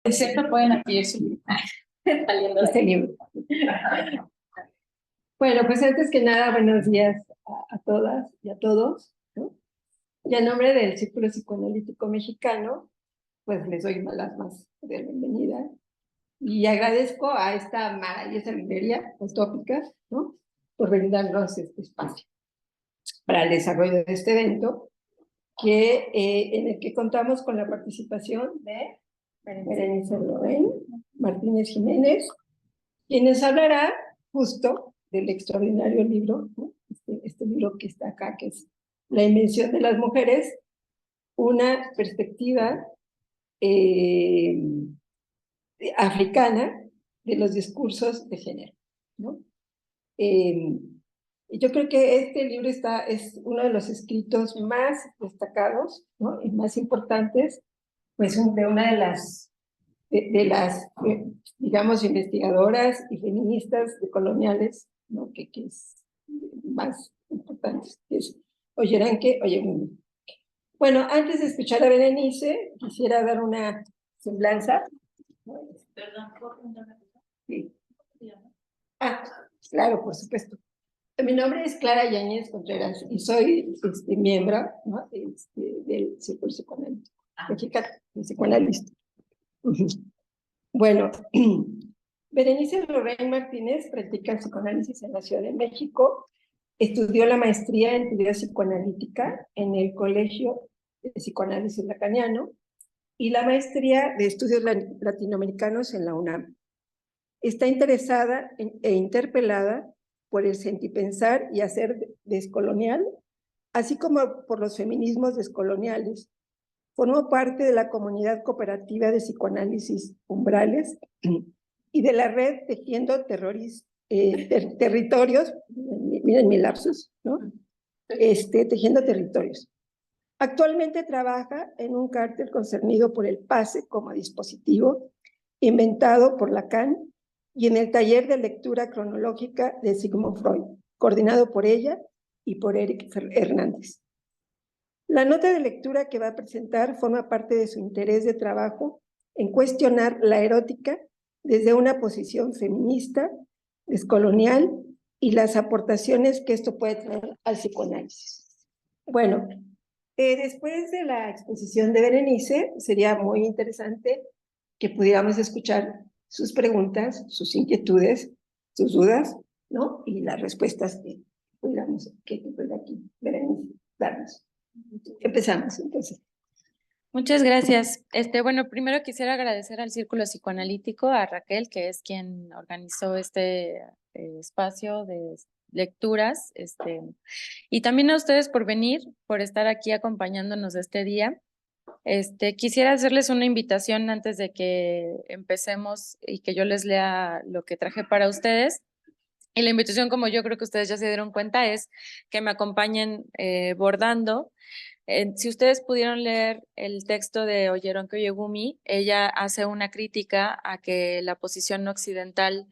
Excepto pueden adquirir su libro. Saliendo este libro. Bueno, pues antes que nada, buenos días a todas y a todos, ¿no? Y a nombre del Círculo Psicoanalítico Mexicano, pues les doy las más de bienvenida y agradezco a esta maravillosa librería utópica, ¿no? Por brindarnos este espacio para el desarrollo de este evento, en el que contamos con la participación de Berenice Lorrain Martínez Jiménez, quien nos hablará justo del extraordinario libro, ¿no? Este libro que está acá, que es La Invención de las Mujeres, una perspectiva eh, africana de los discursos de género, ¿no? Yo creo que este libro es uno de los escritos más destacados, ¿no? Y más importantes, pues de una de las digamos, investigadoras y feministas decoloniales, ¿no? Que es más importante, que es Oyeranke Oyegumi. Bueno, antes de escuchar a Berenice, quisiera dar una semblanza. Perdón, ¿puedo preguntar una cosa? Sí. Sí. Ah, claro, por supuesto. Mi nombre es Clara Yáñez Contreras y soy miembro, ¿no? Del Círculo Psicoanalítico Mexicano, de psicoanalista. Bueno, Berenice Lorrain Martínez practica el psicoanálisis en la Ciudad de México, estudió la maestría en teoría psicoanalítica en el Colegio de Psicoanálisis Lacaniano y la maestría de estudios latinoamericanos en la UNAM. Está interesada e interpelada por el sentipensar y hacer descolonial, así como por los feminismos descoloniales. Formó parte de la comunidad cooperativa de psicoanálisis Umbrales y de la red Tejiendo Territorios, miren mi lapsus, ¿no? Tejiendo Territorios. Actualmente trabaja en un cártel concernido por el PASE como dispositivo inventado por Lacan y en el taller de lectura cronológica de Sigmund Freud, coordinado por ella y por Eric Hernández. La nota de lectura que va a presentar forma parte de su interés de trabajo en cuestionar la erótica desde una posición feminista, descolonial y las aportaciones que esto puede traer al psicoanálisis. Bueno, después de la exposición de Berenice, sería muy interesante que pudiéramos escuchar sus preguntas, sus inquietudes, sus dudas, ¿no? Y las respuestas que pueda aquí Berenice darnos. Empezamos, entonces. Muchas gracias. Bueno, primero quisiera agradecer al Círculo Psicoanalítico, a Raquel, que es quien organizó este espacio de lecturas, y también a ustedes por venir, por estar aquí acompañándonos este día. Quisiera hacerles una invitación antes de que empecemos y que yo les lea lo que traje para ustedes. Y la invitación, como yo creo que ustedes ya se dieron cuenta, es que me acompañen bordando. Si ustedes pudieron leer el texto de Oyeronke Oyegumi, ella hace una crítica a que la posición occidental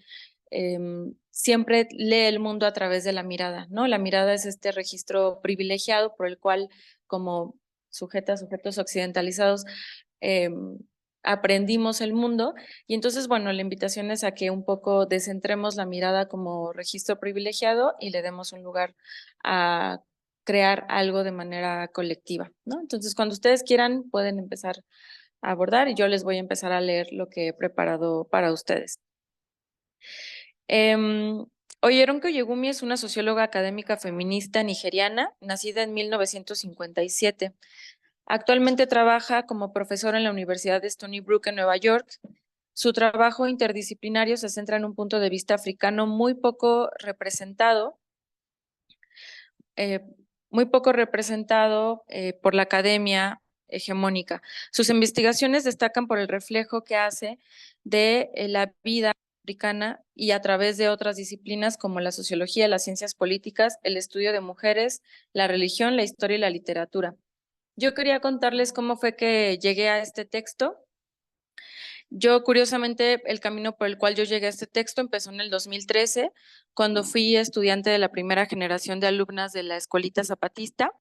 siempre lee el mundo a través de la mirada, ¿no? La mirada es este registro privilegiado por el cual, como sujetos occidentalizados, aprendimos el mundo. Y entonces, bueno, la invitación es a que un poco descentremos la mirada como registro privilegiado y le demos un lugar a crear algo de manera colectiva, ¿no? Entonces, cuando ustedes quieran, pueden empezar a abordar y yo les voy a empezar a leer lo que he preparado para ustedes. Oyeronke Oyegumi es una socióloga académica feminista nigeriana, nacida en 1957. Actualmente trabaja como profesora en la Universidad de Stony Brook en Nueva York. Su trabajo interdisciplinario se centra en un punto de vista africano muy poco representado, por la academia hegemónica. Sus investigaciones destacan por el reflejo que hace de la vida africana y a través de otras disciplinas como la sociología, las ciencias políticas, el estudio de mujeres, la religión, la historia y la literatura. Yo quería contarles cómo fue que llegué a este texto. Yo, curiosamente, el camino por el cual yo llegué a este texto empezó en el 2013, cuando fui estudiante de la primera generación de alumnas de la Escuelita Zapatista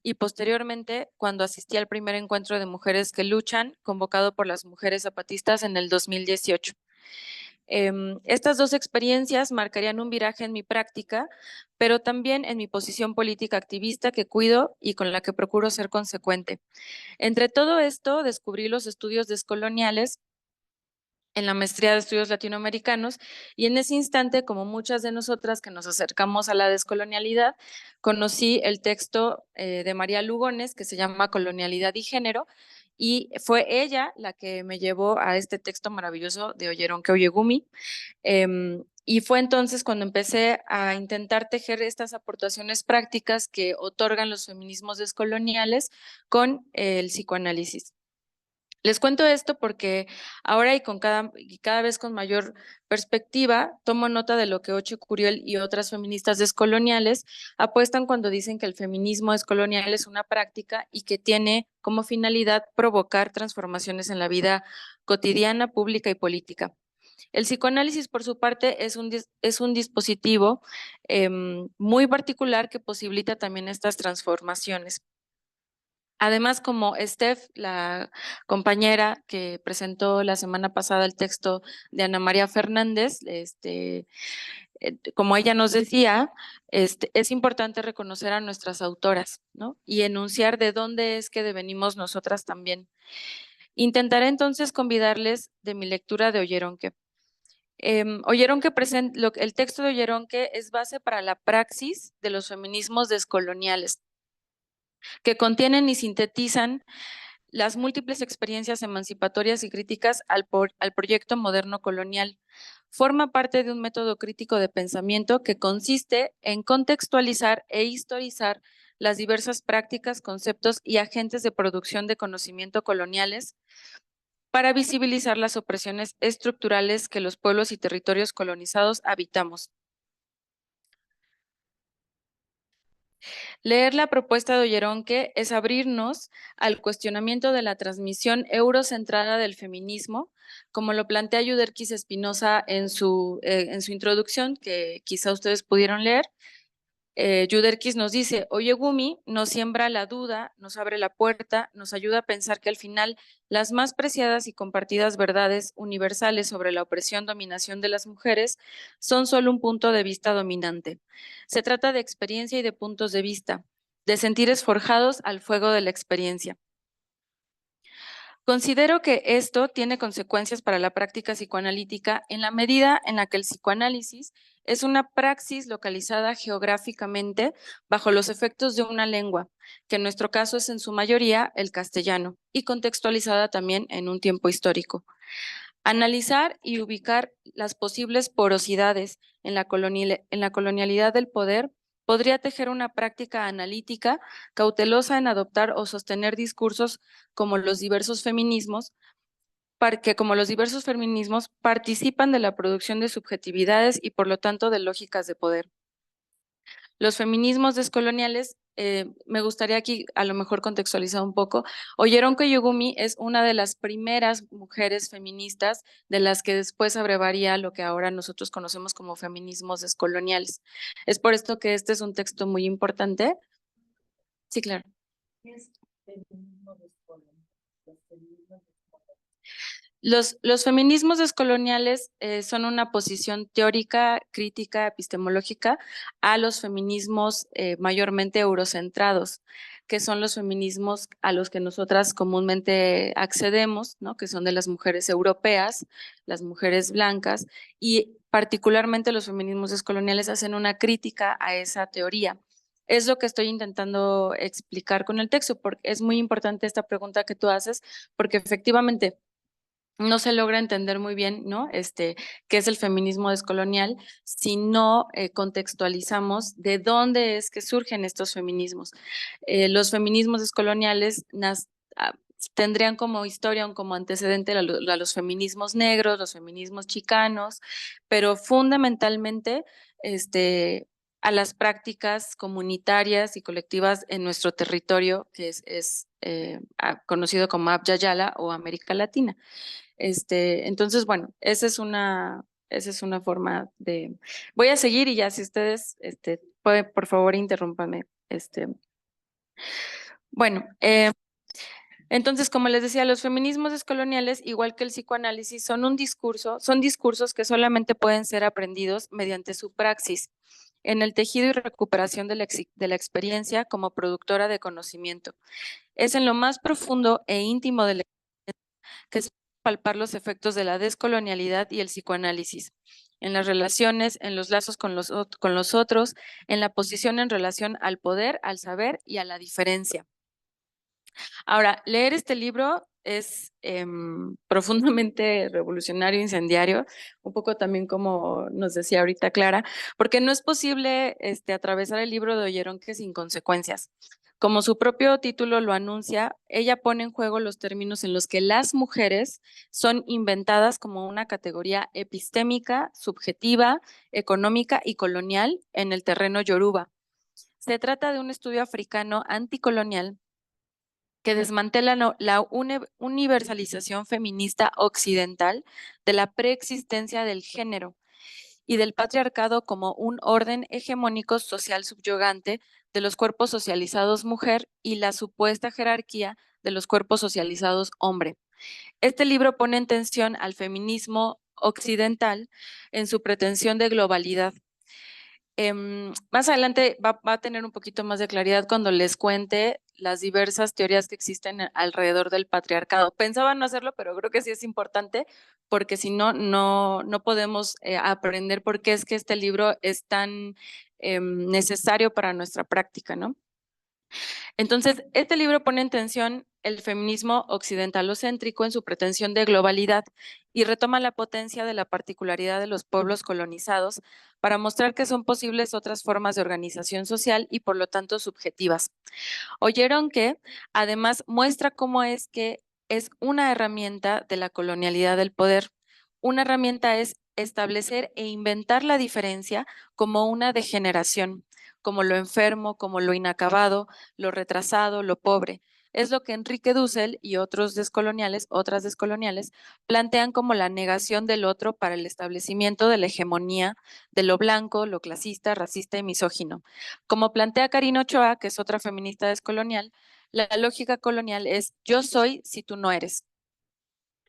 y posteriormente cuando asistí al primer encuentro de mujeres que luchan, convocado por las mujeres zapatistas en el 2018. Estas dos experiencias marcarían un viraje en mi práctica, pero también en mi posición política activista que cuido y con la que procuro ser consecuente. Entre todo esto, descubrí los estudios descoloniales en la maestría de estudios latinoamericanos y en ese instante, como muchas de nosotras que nos acercamos a la descolonialidad, conocí el texto de María Lugones que se llama Colonialidad y Género y fue ella la que me llevó a este texto maravilloso de Oyeronke Oyegumi. Y fue entonces cuando empecé a intentar tejer estas aportaciones prácticas que otorgan los feminismos descoloniales con el psicoanálisis. Les cuento esto porque ahora y cada vez con mayor perspectiva, tomo nota de lo que Oche Curiel y otras feministas descoloniales apuestan cuando dicen que el feminismo descolonial es una práctica y que tiene como finalidad provocar transformaciones en la vida cotidiana, pública y política. El psicoanálisis, por su parte, es un dispositivo muy particular que posibilita también estas transformaciones. Además, como Steph, la compañera que presentó la semana pasada el texto de Ana María Fernández, como ella nos decía, es importante reconocer a nuestras autoras, ¿no? Y enunciar de dónde es que devenimos nosotras también. Intentaré entonces convidarles de mi lectura de Oyeronke. El texto de Oyeronke es base para la praxis de los feminismos descoloniales, que contienen y sintetizan las múltiples experiencias emancipatorias y críticas al proyecto moderno colonial. Forma parte de un método crítico de pensamiento que consiste en contextualizar e historizar las diversas prácticas, conceptos y agentes de producción de conocimiento coloniales para visibilizar las opresiones estructurales que los pueblos y territorios colonizados habitamos. Leer la propuesta de Oyeronke es abrirnos al cuestionamiento de la transmisión eurocentrada del feminismo, como lo plantea Yuderquis Espinosa en su introducción, que quizá ustedes pudieron leer. Yuderquis nos dice, Oyegumi nos siembra la duda, nos abre la puerta, nos ayuda a pensar que al final las más preciadas y compartidas verdades universales sobre la opresión, dominación de las mujeres son solo un punto de vista dominante. Se trata de experiencia y de puntos de vista, de sentires forjados al fuego de la experiencia. Considero que esto tiene consecuencias para la práctica psicoanalítica en la medida en la que el psicoanálisis es una praxis localizada geográficamente bajo los efectos de una lengua, que en nuestro caso es en su mayoría el castellano, y contextualizada también en un tiempo histórico. Analizar y ubicar las posibles porosidades en la colonialidad del poder podría tejer una práctica analítica cautelosa en adoptar o sostener discursos como los diversos feminismos, que como los diversos feminismos participan de la producción de subjetividades y por lo tanto de lógicas de poder. Los feminismos descoloniales, me gustaría aquí a lo mejor contextualizar un poco. Oyeronke Yogumi es una de las primeras mujeres feministas de las que después abrevaría lo que ahora nosotros conocemos como feminismos descoloniales. Es por esto que este es un texto muy importante. Sí, claro. Los feminismos descoloniales son una posición teórica, crítica, epistemológica a los feminismos mayormente eurocentrados, que son los feminismos a los que nosotras comúnmente accedemos, ¿no? Que son de las mujeres europeas, las mujeres blancas, y particularmente los feminismos descoloniales hacen una crítica a esa teoría. Es lo que estoy intentando explicar con el texto, porque es muy importante esta pregunta que tú haces, porque efectivamente no se logra entender muy bien, ¿no? Qué es el feminismo descolonial si no contextualizamos de dónde es que surgen estos feminismos. Los feminismos descoloniales tendrían como historia o como antecedente a los feminismos negros, los feminismos chicanos, pero fundamentalmente a las prácticas comunitarias y colectivas en nuestro territorio, que es conocido como Abya Yala o América Latina. Entonces, bueno, esa es una forma de... Voy a seguir y ya si ustedes pueden, por favor, interrúmpame. Bueno, entonces, como les decía, los feminismos descoloniales, igual que el psicoanálisis, son discursos que solamente pueden ser aprendidos mediante su praxis, en el tejido y recuperación de la experiencia como productora de conocimiento. Es en lo más profundo e íntimo de la que se pueden palpar los efectos de la descolonialidad y el psicoanálisis, en las relaciones, en los lazos con los otros, en la posición en relación al poder, al saber y a la diferencia. Ahora, leer este libro es profundamente revolucionario, incendiario, un poco también como nos decía ahorita Clara, porque no es posible atravesar el libro de Oyeronke sin consecuencias. Como su propio título lo anuncia, ella pone en juego los términos en los que las mujeres son inventadas como una categoría epistémica, subjetiva, económica y colonial en el terreno yoruba. Se trata de un estudio africano anticolonial que desmantela la universalización feminista occidental de la preexistencia del género y del patriarcado como un orden hegemónico social subyugante de los cuerpos socializados mujer y la supuesta jerarquía de los cuerpos socializados hombre. Este libro pone en tensión al feminismo occidental en su pretensión de globalidad. Más adelante va a tener un poquito más de claridad cuando les cuente las diversas teorías que existen alrededor del patriarcado. Pensaba no hacerlo, pero creo que sí es importante porque si no, no podemos aprender por qué es que este libro es tan necesario para nuestra práctica, ¿no? Entonces, este libro pone en tensión el feminismo occidentalocéntrico en su pretensión de globalidad y retoma la potencia de la particularidad de los pueblos colonizados para mostrar que son posibles otras formas de organización social y por lo tanto subjetivas. Oyeron que además muestra cómo es que es una herramienta de la colonialidad del poder. Una herramienta es establecer e inventar la diferencia como una degeneración, como lo enfermo, como lo inacabado, lo retrasado, lo pobre. Es lo que Enrique Dussel y otras descoloniales, plantean como la negación del otro para el establecimiento de la hegemonía de lo blanco, lo clasista, racista y misógino. Como plantea Karina Ochoa, que es otra feminista descolonial, la lógica colonial es yo soy si tú no eres.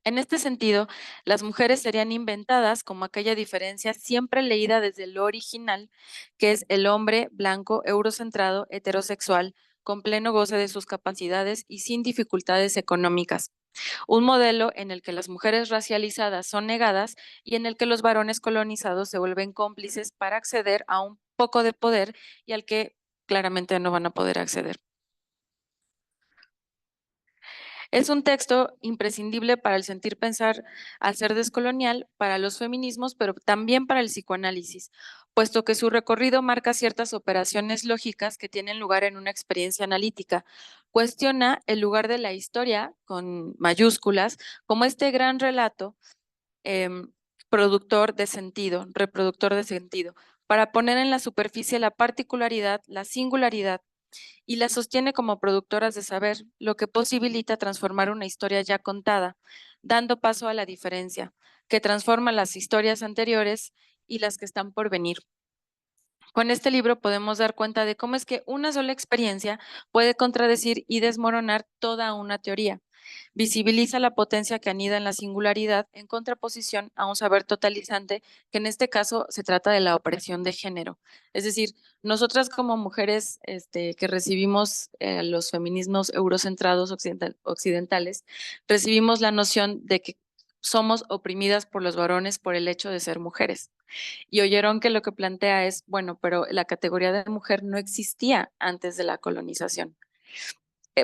En este sentido, las mujeres serían inventadas como aquella diferencia siempre leída desde lo original, que es el hombre blanco, eurocentrado, heterosexual, con pleno goce de sus capacidades y sin dificultades económicas. Un modelo en el que las mujeres racializadas son negadas y en el que los varones colonizados se vuelven cómplices para acceder a un poco de poder y al que claramente no van a poder acceder. Es un texto imprescindible para el sentir pensar al ser descolonial, para los feminismos, pero también para el psicoanálisis, puesto que su recorrido marca ciertas operaciones lógicas que tienen lugar en una experiencia analítica. Cuestiona el lugar de la historia, con mayúsculas, como este gran relato productor de sentido, reproductor de sentido, para poner en la superficie la particularidad, la singularidad, y la sostiene como productoras de saber, lo que posibilita transformar una historia ya contada, dando paso a la diferencia, que transforma las historias anteriores y las que están por venir. Con este libro podemos dar cuenta de cómo es que una sola experiencia puede contradecir y desmoronar toda una teoría. Visibiliza la potencia que anida en la singularidad en contraposición a un saber totalizante, que en este caso se trata de la opresión de género. Es decir, nosotras como mujeres que recibimos los feminismos eurocentrados occidentales, recibimos la noción de que somos oprimidas por los varones por el hecho de ser mujeres. Y oyeron que lo que plantea es, bueno, pero la categoría de mujer no existía antes de la colonización.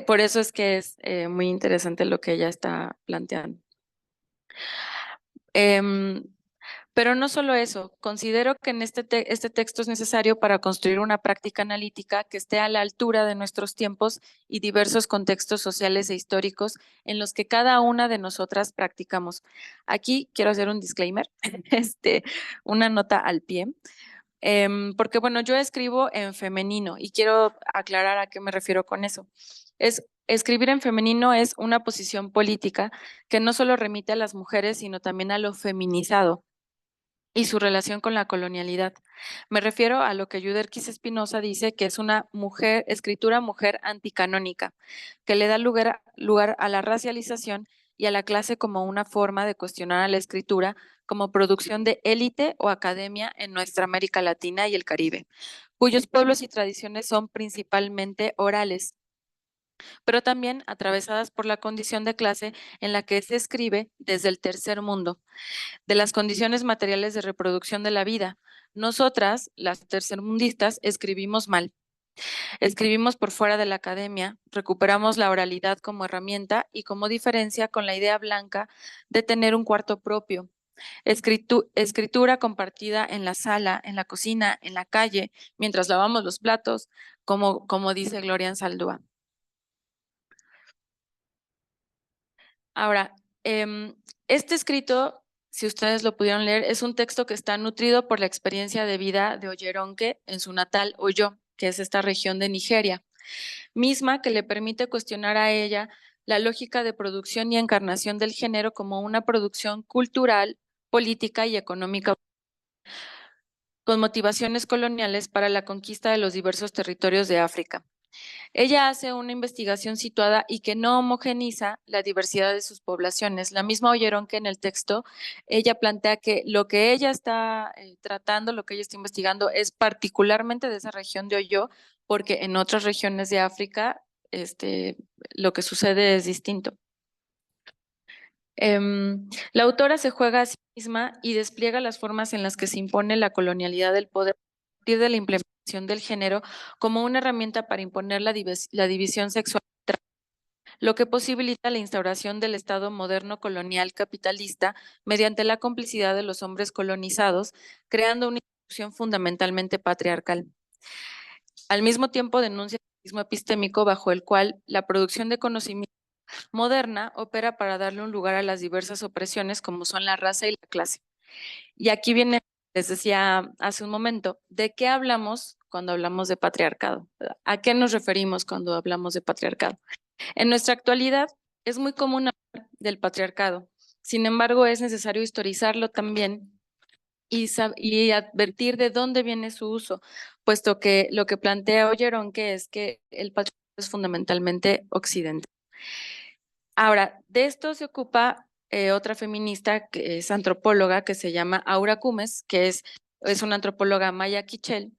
Por eso es que es muy interesante lo que ella está planteando. Em, pero no solo eso, considero que en este texto es necesario para construir una práctica analítica que esté a la altura de nuestros tiempos y diversos contextos sociales e históricos en los que cada una de nosotras practicamos. Aquí quiero hacer un disclaimer, una nota al pie. Porque bueno, yo escribo en femenino y quiero aclarar a qué me refiero con eso. Escribir en femenino es una posición política que no solo remite a las mujeres, sino también a lo feminizado y su relación con la colonialidad. Me refiero a lo que Yuderquis Espinosa dice que es una escritura mujer anticanónica, que le da lugar a la racialización y a la clase como una forma de cuestionar a la escritura como producción de élite o academia en nuestra América Latina y el Caribe, cuyos pueblos y tradiciones son principalmente orales, pero también atravesadas por la condición de clase en la que se escribe desde el tercer mundo, de las condiciones materiales de reproducción de la vida. Nosotras, las tercermundistas, escribimos mal. Escribimos por fuera de la academia, recuperamos la oralidad como herramienta y como diferencia con la idea blanca de tener un cuarto propio. Escritura compartida en la sala, en la cocina, en la calle, mientras lavamos los platos, como dice Gloria Saldúa. Ahora, este escrito, si ustedes lo pudieron leer, es un texto que está nutrido por la experiencia de vida de Oyeronke en su natal Oyo, que es esta región de Nigeria, misma que le permite cuestionar a ella la lógica de producción y encarnación del género como una producción cultural, política y económica con motivaciones coloniales para la conquista de los diversos territorios de África. Ella hace una investigación situada y que no homogeniza la diversidad de sus poblaciones. La misma oyeron que en el texto ella plantea que lo que ella está tratando, lo que ella está investigando es particularmente de esa región de Oyo, porque en otras regiones de África lo que sucede es distinto. La autora se juega a sí misma y despliega las formas en las que se impone la colonialidad del poder a partir de la implementación del género como una herramienta para imponer la división sexual, lo que posibilita la instauración del Estado moderno colonial capitalista mediante la complicidad de los hombres colonizados, creando una institución fundamentalmente patriarcal. Al mismo tiempo denuncia el mismo epistémico bajo el cual la producción de conocimiento moderna opera para darle un lugar a las diversas opresiones como son la raza y la clase. Y aquí viene, les decía hace un momento, ¿de qué hablamos cuando hablamos de patriarcado? ¿A qué nos referimos cuando hablamos de patriarcado? En nuestra actualidad es muy común hablar del patriarcado. Sin embargo, es necesario historizarlo también y advertir de dónde viene su uso, puesto que lo que plantea Oyeron que es que el patriarcado es fundamentalmente occidental. Ahora, de esto se ocupa otra feminista que es antropóloga que se llama Aura Cumes, que es una antropóloga maya quichel,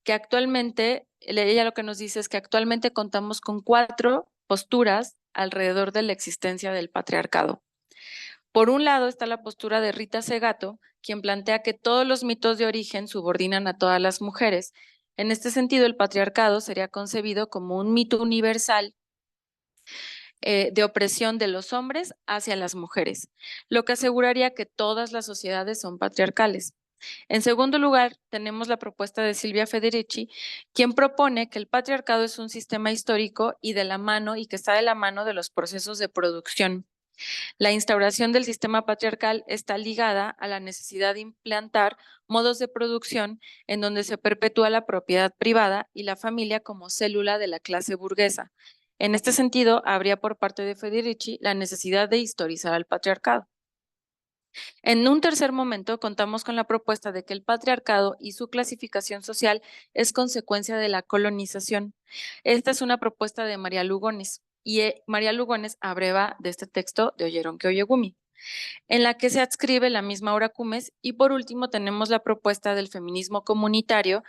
que actualmente, ella lo que nos dice es que actualmente contamos con 4 posturas alrededor de la existencia del patriarcado. Por un lado está la postura de Rita Segato, quien plantea que todos los mitos de origen subordinan a todas las mujeres. En este sentido, el patriarcado sería concebido como un mito universal de opresión de los hombres hacia las mujeres, lo que aseguraría que todas las sociedades son patriarcales. En segundo lugar, tenemos la propuesta de Silvia Federici, quien propone que el patriarcado es un sistema histórico y que está de la mano de los procesos de producción. La instauración del sistema patriarcal está ligada a la necesidad de implantar modos de producción en donde se perpetúa la propiedad privada y la familia como célula de la clase burguesa. En este sentido, habría por parte de Federici la necesidad de historizar al patriarcado. En un tercer momento, contamos con la propuesta de que el patriarcado y su clasificación social es consecuencia de la colonización. Esta es una propuesta de María Lugones y María Lugones abreva de este texto de Oyeronke Oyegumi, en la que se adscribe la misma Aura Cumes. Y por último, tenemos la propuesta del feminismo comunitario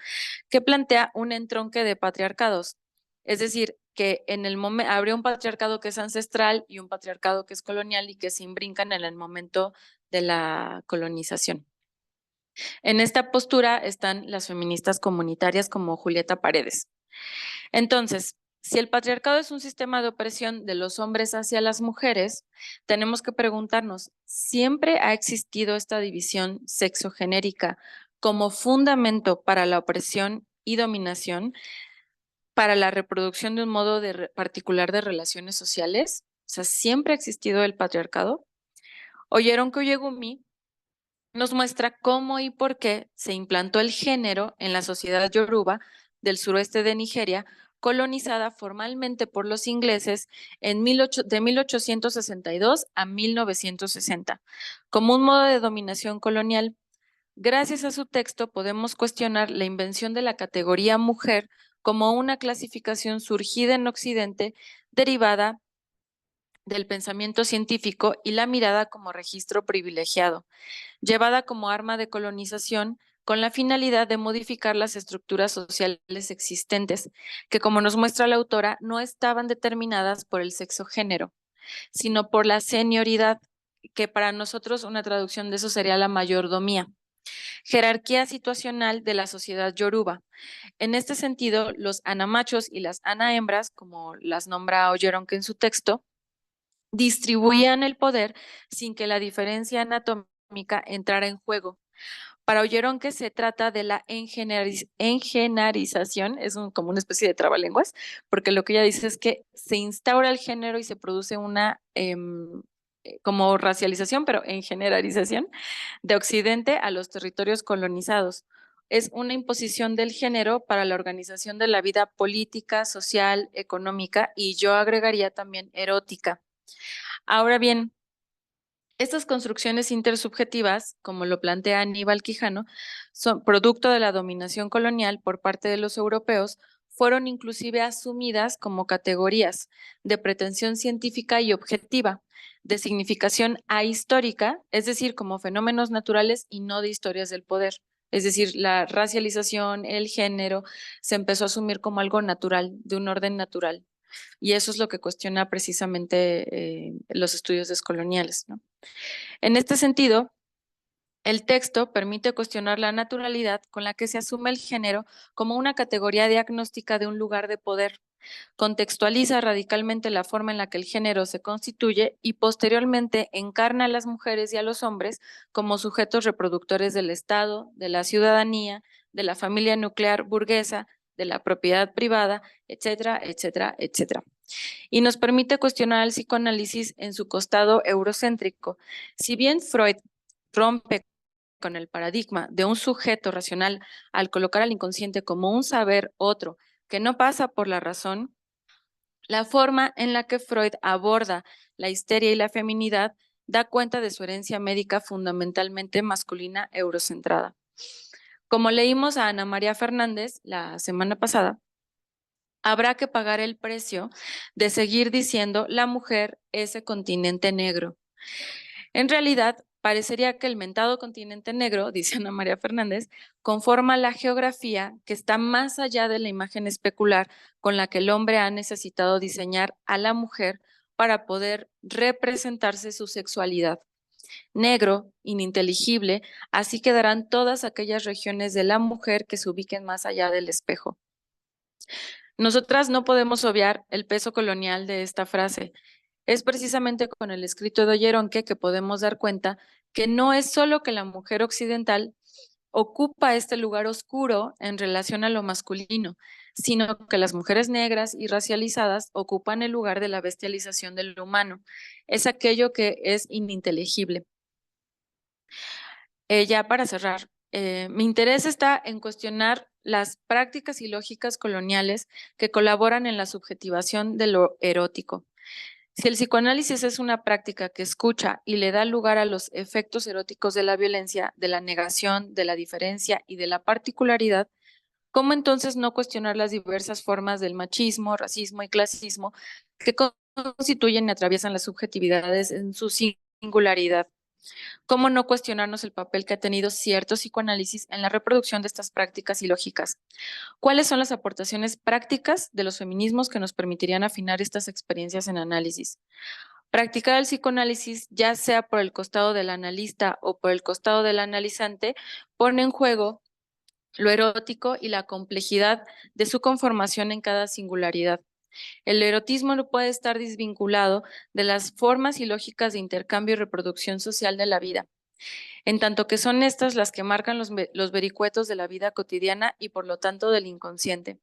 que plantea un entronque de patriarcados. Es decir, que en el momento habría un patriarcado que es ancestral y un patriarcado que es colonial y que se imbrincan en el momento de la colonización. En esta postura están las feministas comunitarias como Julieta Paredes. Entonces, si el patriarcado es un sistema de opresión de los hombres hacia las mujeres, tenemos que preguntarnos, ¿siempre ha existido esta división sexogenérica como fundamento para la opresión y dominación, para la reproducción de un modo particular de relaciones sociales? O sea, ¿siempre ha existido el patriarcado? Oyeronke Oyegumi nos muestra cómo y por qué se implantó el género en la sociedad yoruba del suroeste de Nigeria, colonizada formalmente por los ingleses de 1862 a 1960, como un modo de dominación colonial. Gracias a su texto podemos cuestionar la invención de la categoría mujer como una clasificación surgida en Occidente derivada del pensamiento científico y la mirada como registro privilegiado, llevada como arma de colonización con la finalidad de modificar las estructuras sociales existentes, que como nos muestra la autora, no estaban determinadas por el sexo-género, sino por la senioridad, que para nosotros una traducción de eso sería la mayordomía, jerarquía situacional de la sociedad yoruba. En este sentido, los anamachos y las anahembras, como las nombra Oyeronke en su texto, distribuían el poder sin que la diferencia anatómica entrara en juego. Para Oyeronke se trata de la engenarización, como una especie de trabalenguas, porque lo que ella dice es que se instaura el género y se produce una como racialización, pero en generalización, de Occidente a los territorios colonizados. Es una imposición del género para la organización de la vida política, social, económica y yo agregaría también erótica. Ahora bien, estas construcciones intersubjetivas, como lo plantea Aníbal Quijano, son producto de la dominación colonial por parte de los europeos, fueron inclusive asumidas como categorías de pretensión científica y objetiva, de significación ahistórica, es decir, como fenómenos naturales y no de historias del poder. Es decir, la racialización, el género, se empezó a asumir como algo natural, de un orden natural. Y eso es lo que cuestiona precisamente los estudios descoloniales, ¿no? En este sentido, el texto permite cuestionar la naturalidad con la que se asume el género como una categoría diagnóstica de un lugar de poder, contextualiza radicalmente la forma en la que el género se constituye y posteriormente encarna a las mujeres y a los hombres como sujetos reproductores del Estado, de la ciudadanía, de la familia nuclear burguesa, de la propiedad privada, etcétera, etcétera, etcétera. Y nos permite cuestionar al psicoanálisis en su costado eurocéntrico. Si bien Freud rompe con el paradigma de un sujeto racional al colocar al inconsciente como un saber otro que no pasa por la razón, la forma en la que Freud aborda la histeria y la feminidad da cuenta de su herencia médica fundamentalmente masculina eurocentrada. Como leímos a Ana María Fernández la semana pasada, habrá que pagar el precio de seguir diciendo la mujer ese continente negro. En realidad, parecería que el mentado continente negro, dice Ana María Fernández, conforma la geografía que está más allá de la imagen especular con la que el hombre ha necesitado diseñar a la mujer para poder representarse su sexualidad. Negro, ininteligible, así quedarán todas aquellas regiones de la mujer que se ubiquen más allá del espejo. Nosotras no podemos obviar el peso colonial de esta frase. Es precisamente con el escrito de Oyeronke que podemos dar cuenta que no es solo que la mujer occidental ocupa este lugar oscuro en relación a lo masculino, sino que las mujeres negras y racializadas ocupan el lugar de la bestialización del humano. Es aquello que es ininteligible. Ya para cerrar, mi interés está en cuestionar las prácticas y lógicas coloniales que colaboran en la subjetivación de lo erótico. Si el psicoanálisis es una práctica que escucha y le da lugar a los efectos eróticos de la violencia, de la negación, de la diferencia y de la particularidad, ¿cómo entonces no cuestionar las diversas formas del machismo, racismo y clasismo que constituyen y atraviesan las subjetividades en su singularidad? ¿Cómo no cuestionarnos el papel que ha tenido cierto psicoanálisis en la reproducción de estas prácticas y lógicas? ¿Cuáles son las aportaciones prácticas de los feminismos que nos permitirían afinar estas experiencias en análisis? Practicar el psicoanálisis, ya sea por el costado del analista o por el costado del analizante, pone en juego lo erótico y la complejidad de su conformación en cada singularidad. El erotismo no puede estar desvinculado de las formas y lógicas de intercambio y reproducción social de la vida. en tanto que son estas las que marcan los vericuetos de la vida cotidiana y por lo tanto del inconsciente.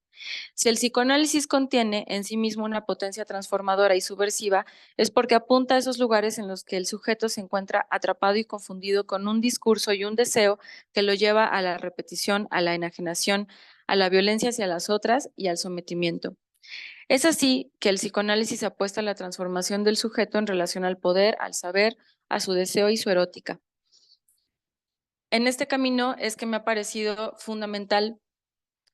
Si el psicoanálisis contiene en sí mismo una potencia transformadora y subversiva, es porque apunta a esos lugares en los que el sujeto se encuentra atrapado y confundido con un discurso y un deseo que lo lleva a la repetición, a la enajenación, a la violencia hacia las otras y al sometimiento. Es así que el psicoanálisis apuesta a la transformación del sujeto en relación al poder, al saber, a su deseo y su erótica. En este camino es que me ha parecido fundamental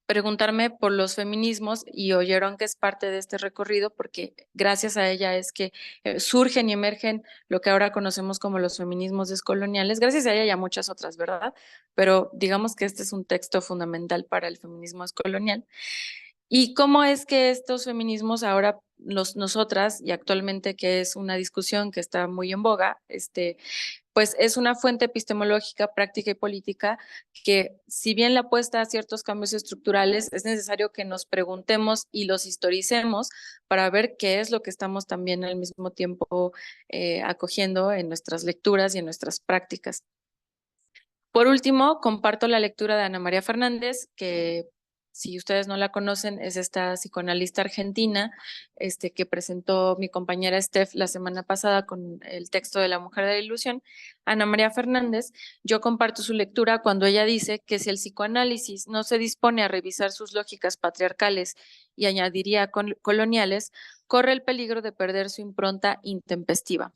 preguntarme por los feminismos y oyeron que es parte de este recorrido porque gracias a ella es que surgen y emergen lo que ahora conocemos como los feminismos descoloniales, gracias a ella y a muchas otras, ¿verdad? Pero digamos que este es un texto fundamental para el feminismo descolonial. ¿Y cómo es que estos feminismos ahora, nosotras, y actualmente que es una discusión que está muy en boga, pues es una fuente epistemológica, práctica y política que, si bien la apuesta a ciertos cambios estructurales, es necesario que nos preguntemos y los historicemos para ver qué es lo que estamos también al mismo tiempo acogiendo en nuestras lecturas y en nuestras prácticas? Por último, comparto la lectura de Ana María Fernández, que si ustedes no la conocen, es esta psicoanalista argentina que presentó mi compañera Steph la semana pasada con el texto de La mujer de la ilusión. Ana María Fernández, yo comparto su lectura cuando ella dice que si el psicoanálisis no se dispone a revisar sus lógicas patriarcales y añadiría coloniales, corre el peligro de perder su impronta intempestiva.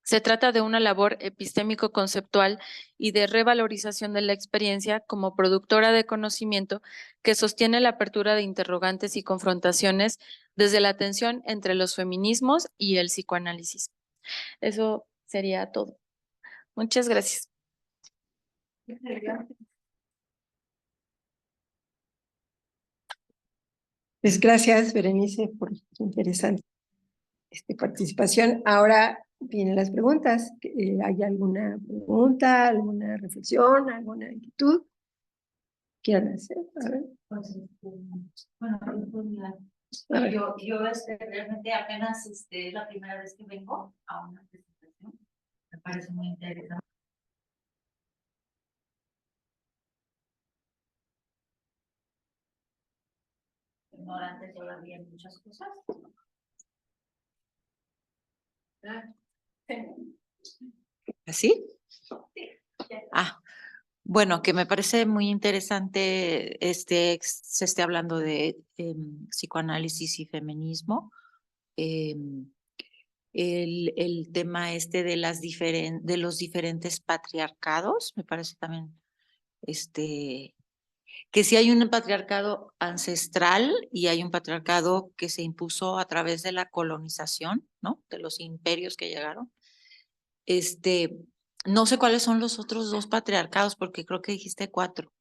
Se trata de una labor epistémico-conceptual y de revalorización de la experiencia como productora de conocimiento que sostiene la apertura de interrogantes y confrontaciones desde la tensión entre los feminismos y el psicoanálisis. Eso sería todo. Muchas gracias. Pues gracias, Berenice, por tu interesante participación. Ahora vienen las preguntas. ¿Hay alguna pregunta, alguna reflexión, alguna inquietud? ¿Quieran hacer? A ver. Bueno, pues, mira, A ver. yo realmente apenas es la primera vez que vengo a una presentación. Me parece muy interesante. Ignorante todavía en muchas cosas. ¿Así? Ah, bueno, que me parece muy interesante se esté hablando de psicoanálisis y feminismo. El tema de de los diferentes patriarcados, me parece también que sí hay un patriarcado ancestral y hay un patriarcado que se impuso a través de la colonización, ¿no? De los imperios que llegaron. No sé cuáles son los otros dos patriarcados, porque creo que dijiste 4.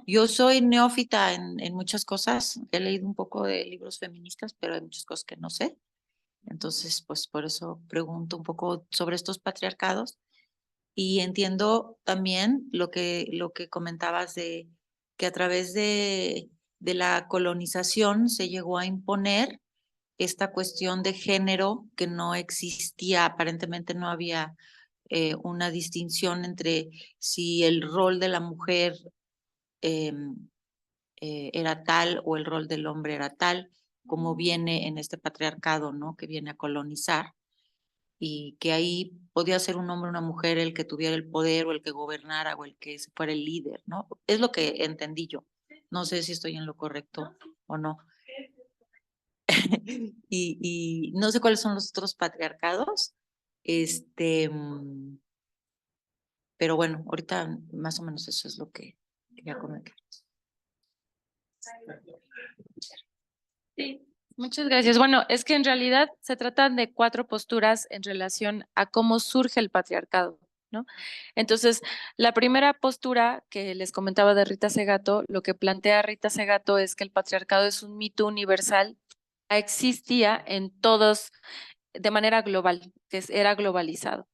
Yo soy neófita en muchas cosas, he leído un poco de libros feministas, pero hay muchas cosas que no sé. Entonces, pues por eso pregunto un poco sobre estos patriarcados. Y entiendo también lo que comentabas de que a través de la colonización se llegó a imponer esta cuestión de género que no existía, aparentemente no había una distinción entre si el rol de la mujer era tal o el rol del hombre era tal, como viene en este patriarcado, ¿no? Que viene a colonizar y que ahí podía ser un hombre o una mujer el que tuviera el poder o el que gobernara o el que fuera el líder, ¿no? Es lo que entendí yo. No sé si estoy en lo correcto o no. y no sé cuáles son los otros patriarcados. Pero bueno, ahorita más o menos eso es lo que quería comentar. Sí, muchas gracias. Bueno, es que en realidad se tratan de 4 posturas en relación a cómo surge el patriarcado, ¿no? Entonces, la primera postura que les comentaba de Rita Segato, lo que plantea Rita Segato es que el patriarcado es un mito universal, existía en todos de manera global, que era globalizado,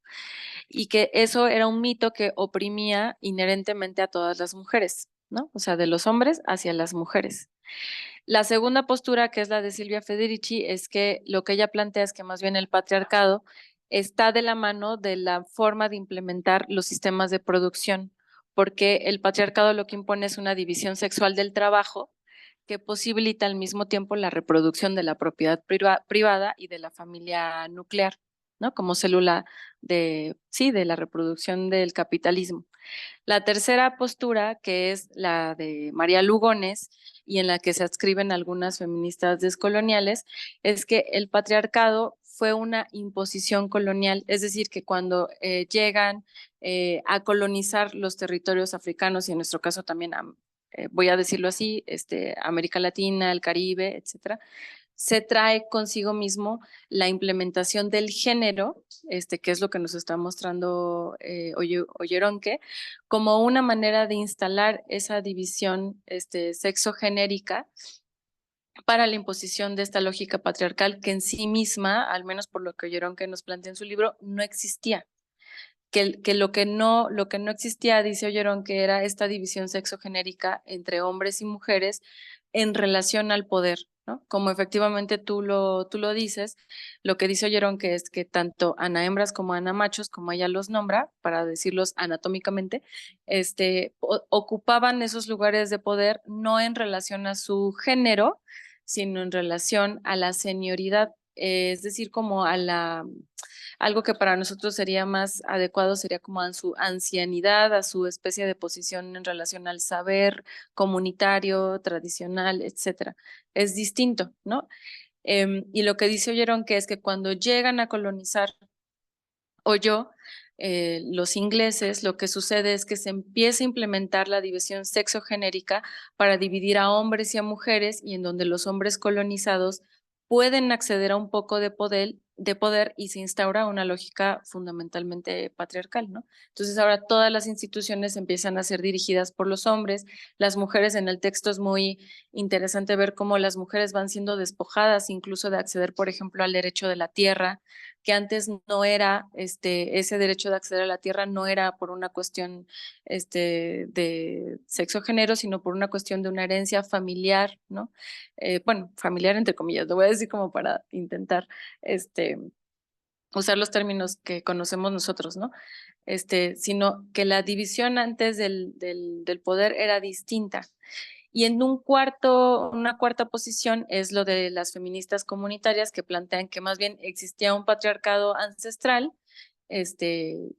y que eso era un mito que oprimía inherentemente a todas las mujeres, ¿no? O sea, de los hombres hacia las mujeres. La segunda postura, que es la de Silvia Federici, es que lo que ella plantea es que más bien el patriarcado está de la mano de la forma de implementar los sistemas de producción, porque el patriarcado lo que impone es una división sexual del trabajo que posibilita al mismo tiempo la reproducción de la propiedad privada y de la familia nuclear, ¿no? Como célula de, sí, de la reproducción del capitalismo. La tercera postura, que es la de María Lugones y en la que se adscriben algunas feministas descoloniales, es que el patriarcado fue una imposición colonial, es decir, que cuando llegan a colonizar los territorios africanos y en nuestro caso también, voy a decirlo así, América Latina, el Caribe, etcétera, se trae consigo mismo la implementación del género, que es lo que nos está mostrando Olleronque, como una manera de instalar esa división sexogenérica para la imposición de esta lógica patriarcal que en sí misma, al menos por lo que Olleronque nos plantea en su libro, no existía. Que lo que no existía, dice Ollerón, que era esta división sexogenérica entre hombres y mujeres en relación al poder, ¿no? Como efectivamente tú lo dices, lo que dice Ollerón, que es que tanto ana hembras como ana machos, como ella los nombra, para decirlos anatómicamente, ocupaban esos lugares de poder no en relación a su género, sino en relación a la senioridad, es decir, como a la algo que para nosotros sería más adecuado sería como a su ancianidad, a su especie de posición en relación al saber comunitario, tradicional, etcétera. Es distinto, ¿no? Y lo que dice Oyeron que es que cuando llegan a colonizar Oyó, los ingleses, lo que sucede es que se empieza a implementar la división sexogenérica para dividir a hombres y a mujeres y en donde los hombres colonizados pueden acceder a un poco de poder y se instaura una lógica fundamentalmente patriarcal, ¿no? Entonces ahora todas las instituciones empiezan a ser dirigidas por los hombres, las mujeres en el texto es muy interesante ver cómo las mujeres van siendo despojadas incluso de acceder, por ejemplo, al derecho de la tierra, que antes no era, ese derecho de acceder a la tierra no era por una cuestión de sexo género, sino por una cuestión de una herencia familiar, ¿no? Bueno, familiar entre comillas, lo voy a decir como para intentar usar los términos que conocemos nosotros, ¿no? Sino que la división antes del poder era distinta. Y en una cuarta posición es lo de las feministas comunitarias que plantean que más bien existía un patriarcado ancestral,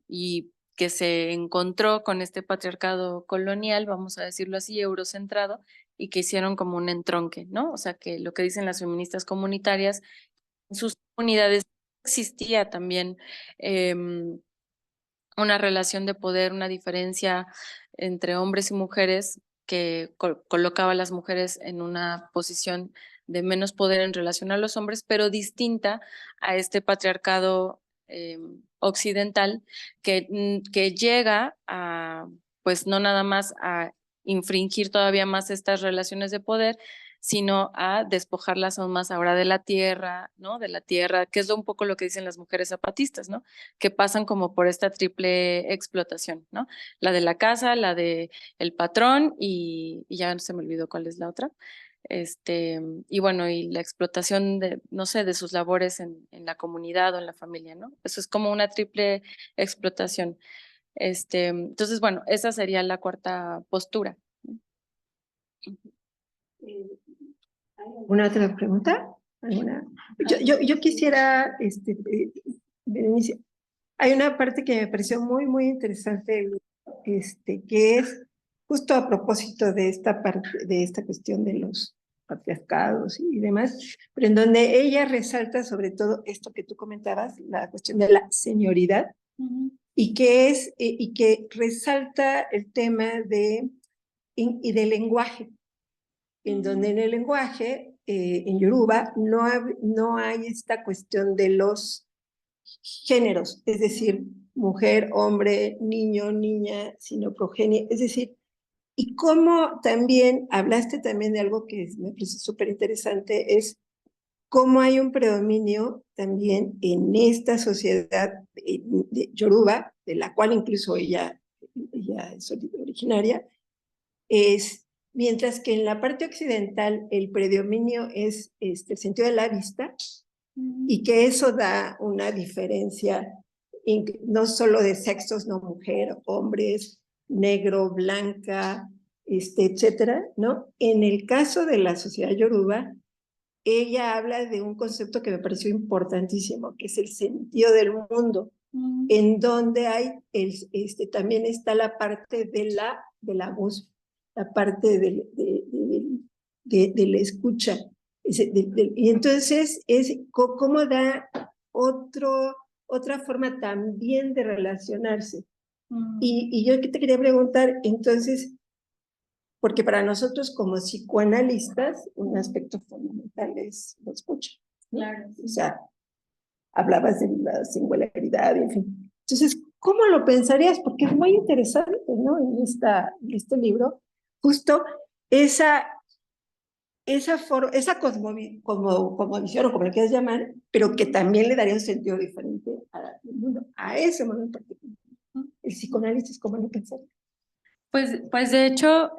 y que se encontró con este patriarcado colonial, vamos a decirlo así, eurocentrado, y que hicieron como un entronque, ¿no? O sea, que lo que dicen las feministas comunitarias, en sus comunidades existía también una relación de poder, una diferencia entre hombres y mujeres que colocaba a las mujeres en una posición de menos poder en relación a los hombres, pero distinta a este patriarcado occidental que llega a, pues no nada más a infringir todavía más estas relaciones de poder, sino a despojarlas aún más ahora de la tierra, ¿no? De la tierra, que es un poco lo que dicen las mujeres zapatistas, ¿no? Que pasan como por esta triple explotación, ¿no? La de la casa, la de el patrón y ya se me olvidó cuál es la otra. Y bueno, y la explotación de, no sé, de sus labores en la comunidad o en la familia, ¿no? Eso es como una triple explotación. Entonces, bueno, esa sería la cuarta postura. ¿Alguna otra pregunta? ¿Alguna? Yo quisiera, Berenice, hay una parte que me pareció muy, muy interesante, que es justo a propósito de esta parte, de esta cuestión de los patriarcados y demás, pero en donde ella resalta sobre todo esto que tú comentabas, la cuestión de la senioridad, y que resalta el tema y del lenguaje, en donde en el lenguaje, en Yoruba, no hay esta cuestión de los géneros, es decir, mujer, hombre, niño, niña, sino progenie, es decir, y cómo también, hablaste también de algo que me parece súper interesante, es cómo hay un predominio también en esta sociedad de Yoruba, de la cual incluso ella es originaria, mientras que en la parte occidental el predominio es el sentido de la vista, y que eso da una diferencia no solo de sexos, no mujer, hombres, negro, blanca, etcétera, ¿no? En el caso de la sociedad yoruba, ella habla de un concepto que me pareció importantísimo, que es el sentido del mundo, en donde hay también está la parte de la voz, la parte de la escucha. Y entonces es cómo da otra forma también de relacionarse. Y yo te quería preguntar, entonces, porque para nosotros como psicoanalistas, un aspecto fundamental es la escucha, ¿no? Claro. O sea, hablabas de la singularidad, en fin. Entonces, ¿cómo lo pensarías? Porque es muy interesante, ¿no? En este libro, justo esa cosmovisión, o como le quieras llamar, pero que también le daría un sentido diferente al mundo, a ese mundo en particular. El psicoanálisis, ¿cómo lo pensaría? Pues de hecho,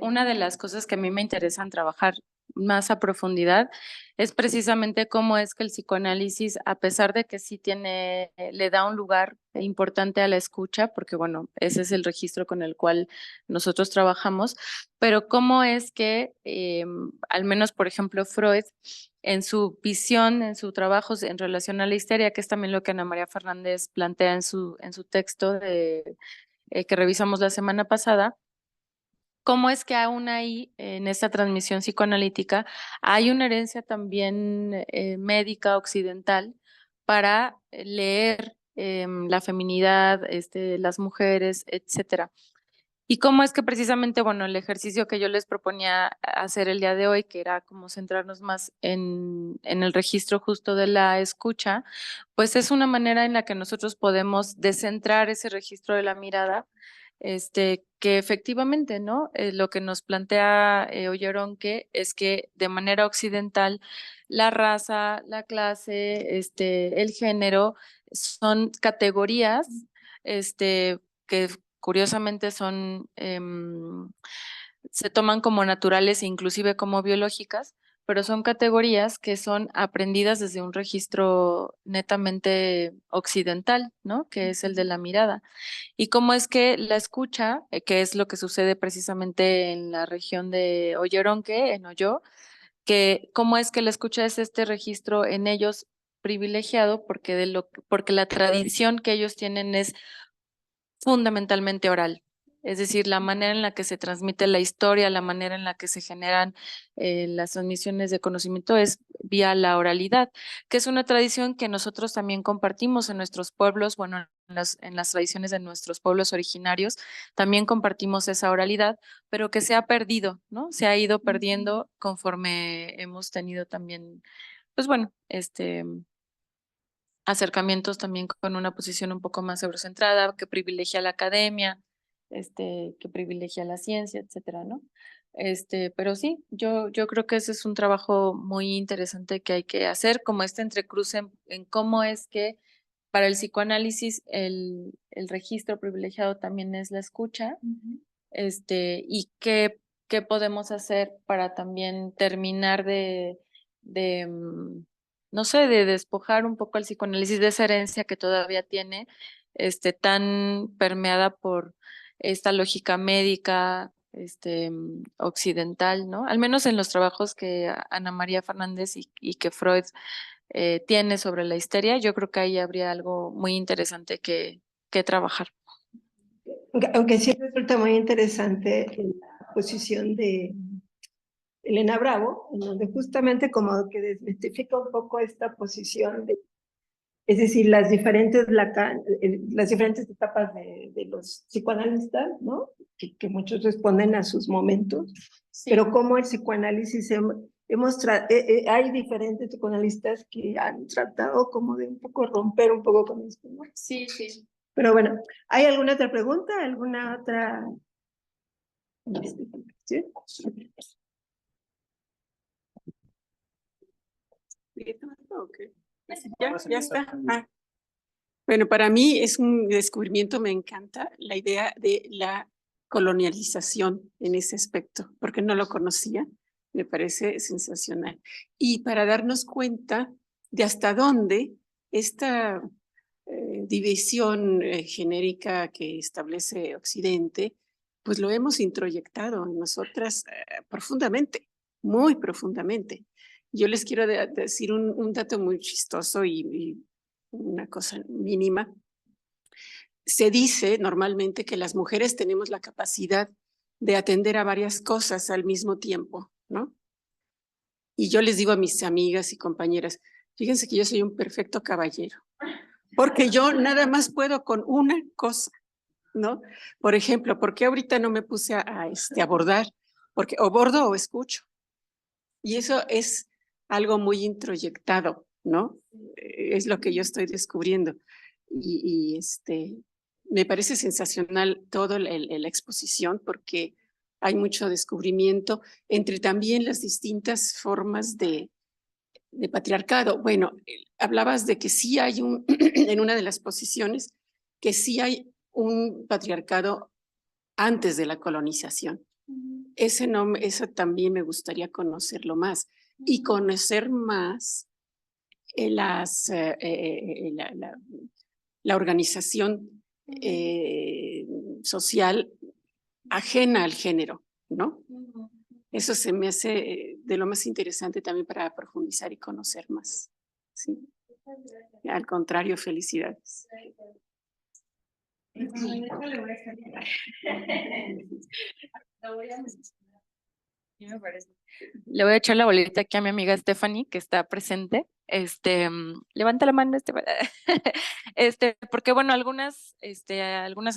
una de las cosas que a mí me interesan trabajar más a profundidad es precisamente cómo es que el psicoanálisis, a pesar de que sí le da un lugar importante a la escucha, porque bueno, ese es el registro con el cual nosotros trabajamos, pero cómo es que, al menos por ejemplo, Freud, en su visión, en su trabajo en relación a la histeria, que es también lo que Ana María Fernández plantea en su texto que revisamos la semana pasada, cómo es que aún ahí, en esta transmisión psicoanalítica, hay una herencia también médica occidental para leer la feminidad, las mujeres, etcétera. Y cómo es que precisamente, bueno, el ejercicio que yo les proponía hacer el día de hoy, que era como centrarnos más en el registro justo de la escucha, pues es una manera en la que nosotros podemos descentrar ese registro de la mirada, que efectivamente, ¿no? Lo que nos plantea Oyeronke es que de manera occidental la raza, la clase, el género son categorías, que curiosamente se toman como naturales e inclusive como biológicas, pero son categorías que son aprendidas desde un registro netamente occidental, ¿no? Que es el de la mirada. Y cómo es que la escucha, que es lo que sucede precisamente en la región de Oyeronke, en Oyo, que cómo es que la escucha es este registro en ellos privilegiado porque la tradición que ellos tienen es fundamentalmente oral. Es decir, la manera en la que se transmite la historia, la manera en la que se generan las transmisiones de conocimiento es vía la oralidad, que es una tradición que nosotros también compartimos en nuestros pueblos, bueno, en las tradiciones de nuestros pueblos originarios, también compartimos esa oralidad, pero que se ha perdido, ¿no? Se ha ido perdiendo conforme hemos tenido también, pues bueno, acercamientos también con una posición un poco más eurocentrada, que privilegia la academia, que privilegia la ciencia, etcétera, ¿no? Pero sí, yo creo que ese es un trabajo muy interesante que hay que hacer, como este entrecruce en cómo es que para el psicoanálisis el registro privilegiado también es la escucha, y qué podemos hacer para también terminar de no sé, de despojar un poco al psicoanálisis de esa herencia que todavía tiene, tan permeada por esta lógica médica, occidental, ¿no? Al menos en los trabajos que Ana María Fernández y que Freud tiene sobre la histeria, yo creo que ahí habría algo muy interesante que trabajar. Aunque sí resulta muy interesante la posición de Elena Bravo, en donde justamente como que desmitifica un poco esta posición es decir, las diferentes etapas de los psicoanalistas, ¿no? Que muchos responden a sus momentos, sí. Pero como el psicoanálisis hay diferentes psicoanalistas que han tratado como de un poco romper un poco con esto, ¿no? Sí, sí. Pero bueno, ¿hay alguna otra pregunta? ¿Alguna otra? ¿Sí? Okay. Ya está. Bueno, para mí es un descubrimiento, me encanta la idea de la colonialización en ese aspecto, porque no lo conocía, me parece sensacional. Y para darnos cuenta de hasta dónde esta división genérica que establece Occidente, pues lo hemos introyectado en nosotras profundamente, muy profundamente. Yo les quiero decir un dato muy chistoso y una cosa mínima. Se dice normalmente que las mujeres tenemos la capacidad de atender a varias cosas al mismo tiempo, ¿no? Y yo les digo a mis amigas y compañeras, fíjense que yo soy un perfecto caballero, porque yo nada más puedo con una cosa, ¿no? Por ejemplo, ¿por qué ahorita no me puse a bordar? Porque o bordo o escucho. Y eso es algo muy introyectado, ¿no? Es lo que yo estoy descubriendo. Y me parece sensacional toda la exposición porque hay mucho descubrimiento entre también las distintas formas de patriarcado. Bueno, hablabas de que sí hay en una de las posiciones, que sí hay un patriarcado antes de la colonización. Eso también me gustaría conocerlo más y conocer más la organización social ajena al género, ¿no? Eso se me hace de lo más interesante también para profundizar y conocer más. Sí. Al contrario, felicidades. Le voy a echar la bolita aquí a mi amiga Stephanie, que está presente. Levanta la mano, porque bueno, algunas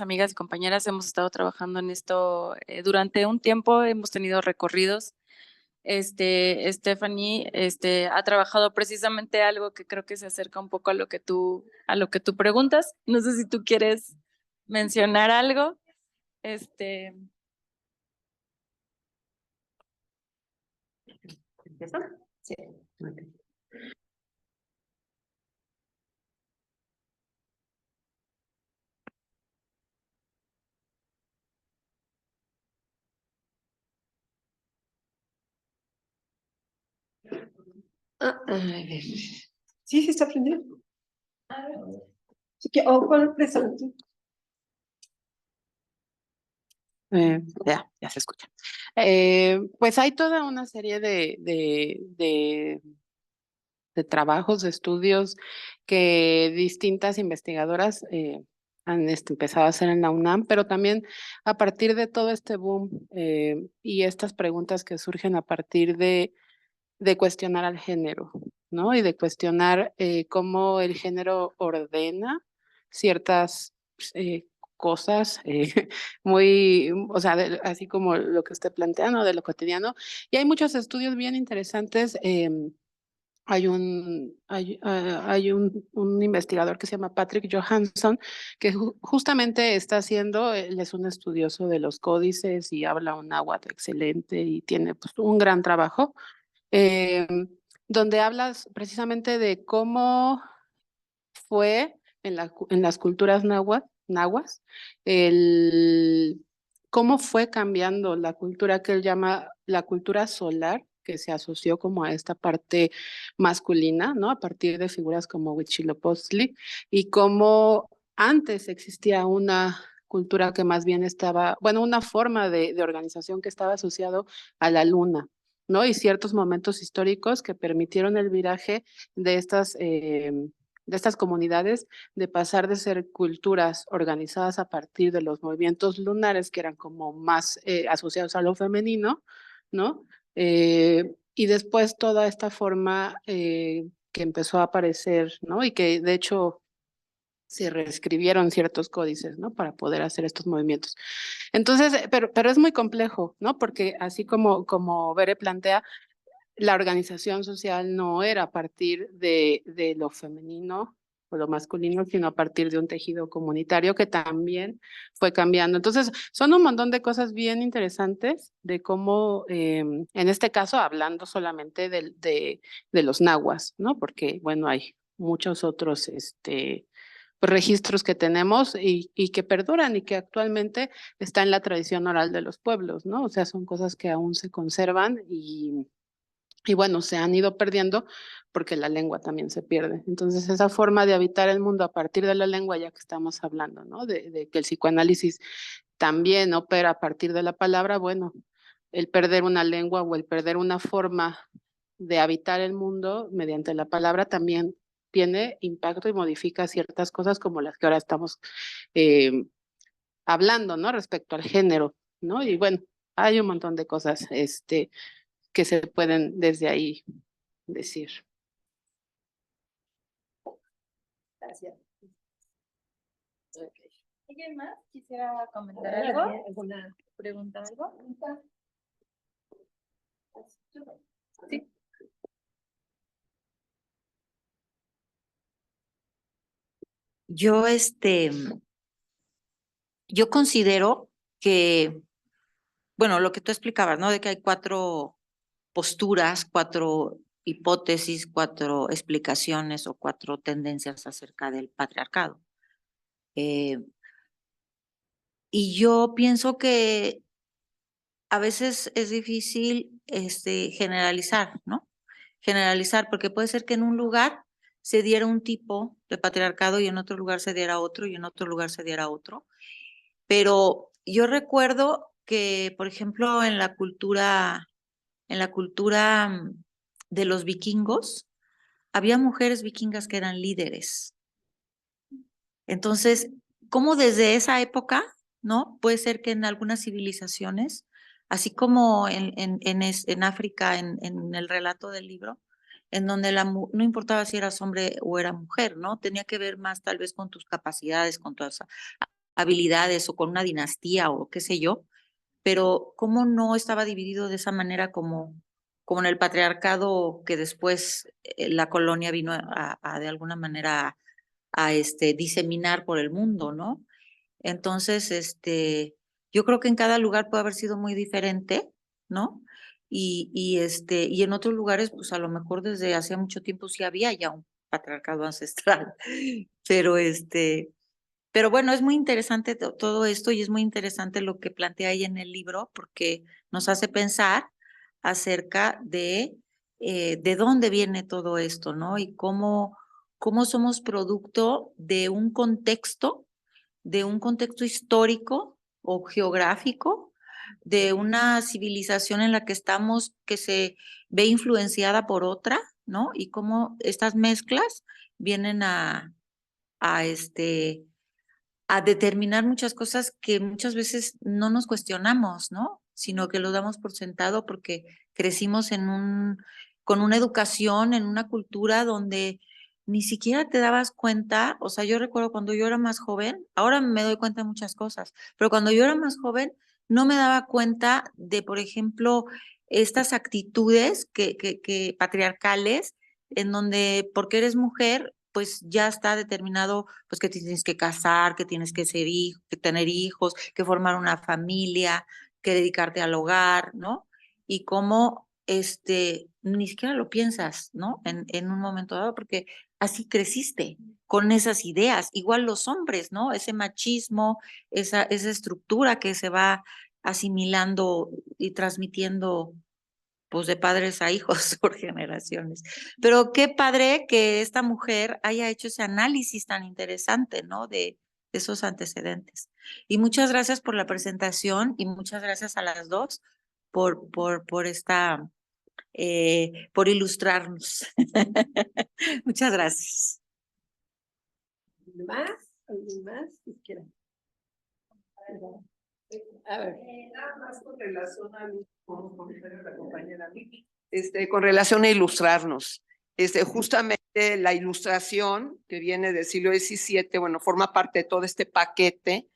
amigas y compañeras hemos estado trabajando en esto durante un tiempo, hemos tenido recorridos. Stephanie, ha trabajado precisamente algo que creo que se acerca un poco a lo que tú preguntas. No sé si tú quieres mencionar algo. Sí. A ver. Sí, se está aprendiendo. Así que, ¿cuál presento? Ya se escucha. Pues hay toda una serie de trabajos, de estudios que distintas investigadoras han empezado a hacer en la UNAM, pero también a partir de todo este boom y estas preguntas que surgen a partir de cuestionar al género, ¿no? Y de cuestionar cómo el género ordena ciertas cosas muy, o sea, así como lo que usted plantea, ¿no? De lo cotidiano. Y hay muchos estudios bien interesantes. Hay un investigador que se llama Patrick Johansson, que justamente está haciendo, él es un estudioso de los códices y habla un náhuatl excelente y tiene pues, un gran trabajo, eh, donde hablas precisamente de cómo fue en las culturas nahuas, cómo fue cambiando la cultura que él llama la cultura solar, que se asoció como a esta parte masculina, ¿no? A partir de figuras como Huitzilopochtli, y cómo antes existía una cultura que más bien estaba, bueno, una forma de organización que estaba asociado a la luna, ¿no? Y ciertos momentos históricos que permitieron el viraje de estas comunidades, de pasar de ser culturas organizadas a partir de los movimientos lunares, que eran como más asociados a lo femenino, ¿no? Y después toda esta forma que empezó a aparecer, ¿no? Y que de hecho se reescribieron ciertos códices, ¿no? Para poder hacer estos movimientos. Entonces, pero es muy complejo, ¿no? Porque así como Bere plantea, la organización social no era a partir de lo femenino o lo masculino, sino a partir de un tejido comunitario que también fue cambiando. Entonces, son un montón de cosas bien interesantes de cómo, en este caso, hablando solamente de los nahuas, ¿no? Porque, bueno, hay muchos otros, pues, registros que tenemos y que perduran y que actualmente está en la tradición oral de los pueblos, ¿no? O sea, son cosas que aún se conservan Y bueno, se han ido perdiendo porque la lengua también se pierde. Entonces, esa forma de habitar el mundo a partir de la lengua, ya que estamos hablando, ¿no? De que el psicoanálisis también opera a partir de la palabra, bueno, el perder una lengua o el perder una forma de habitar el mundo mediante la palabra también tiene impacto y modifica ciertas cosas como las que ahora estamos hablando, ¿no? Respecto al género, ¿no? Y bueno, hay un montón de cosas que se pueden desde ahí decir. Gracias. ¿Alguien más quisiera comentar algo? ¿Alguna ¿Preguntar algo? Sí. Yo, yo considero que, bueno, lo que tú explicabas, ¿no? De que hay 4 posturas, 4 hipótesis, 4 explicaciones o 4 tendencias acerca del patriarcado. Y yo pienso que a veces es difícil generalizar, ¿no? Generalizar, porque puede ser que en un lugar se diera un tipo de patriarcado y en otro lugar se diera otro y en otro lugar se diera otro. Pero yo recuerdo que, por ejemplo, en la cultura de los vikingos, había mujeres vikingas que eran líderes. Entonces, ¿cómo desde esa época, no? Puede ser que en algunas civilizaciones, así como en África, en el relato del libro, en donde no importaba si eras hombre o era mujer, ¿no? Tenía que ver más tal vez con tus capacidades, con tus habilidades o con una dinastía o qué sé yo, pero cómo no estaba dividido de esa manera como en el patriarcado que después la colonia vino a de alguna manera a diseminar por el mundo, ¿no? Entonces, yo creo que en cada lugar puede haber sido muy diferente, ¿no? Y en otros lugares, pues a lo mejor desde hacía mucho tiempo sí había ya un patriarcado ancestral, pero pero bueno, es muy interesante todo esto y es muy interesante lo que plantea ahí en el libro porque nos hace pensar acerca de dónde viene todo esto, ¿no? Y cómo somos producto de un contexto histórico o geográfico, de una civilización en la que estamos que se ve influenciada por otra, ¿no? Y cómo estas mezclas vienen a a determinar muchas cosas que muchas veces no nos cuestionamos, ¿no? Sino que lo damos por sentado porque crecimos con una educación, en una cultura donde ni siquiera te dabas cuenta, o sea, yo recuerdo cuando yo era más joven, ahora me doy cuenta de muchas cosas, pero cuando yo era más joven no me daba cuenta de, por ejemplo, estas actitudes que patriarcales, en donde porque eres mujer, pues ya está determinado pues que te tienes que casar, que tienes que que tener hijos, que formar una familia, que dedicarte al hogar, ¿no? Y cómo ni siquiera lo piensas, ¿no? En un momento dado, porque así creciste con esas ideas. Igual los hombres, ¿no? Ese machismo, esa estructura que se va asimilando y transmitiendo pues de padres a hijos por generaciones. Pero qué padre que esta mujer haya hecho ese análisis tan interesante, ¿no? De esos antecedentes. Y muchas gracias por la presentación y muchas gracias a las dos por por ilustrarnos. Muchas gracias. más? ¿Alguien más? Si quiera. A ver. Nada más con relación a la compañera Vicky, con relación a ilustrarnos. Justamente la ilustración que viene del siglo XVII, bueno, forma parte de todo este paquete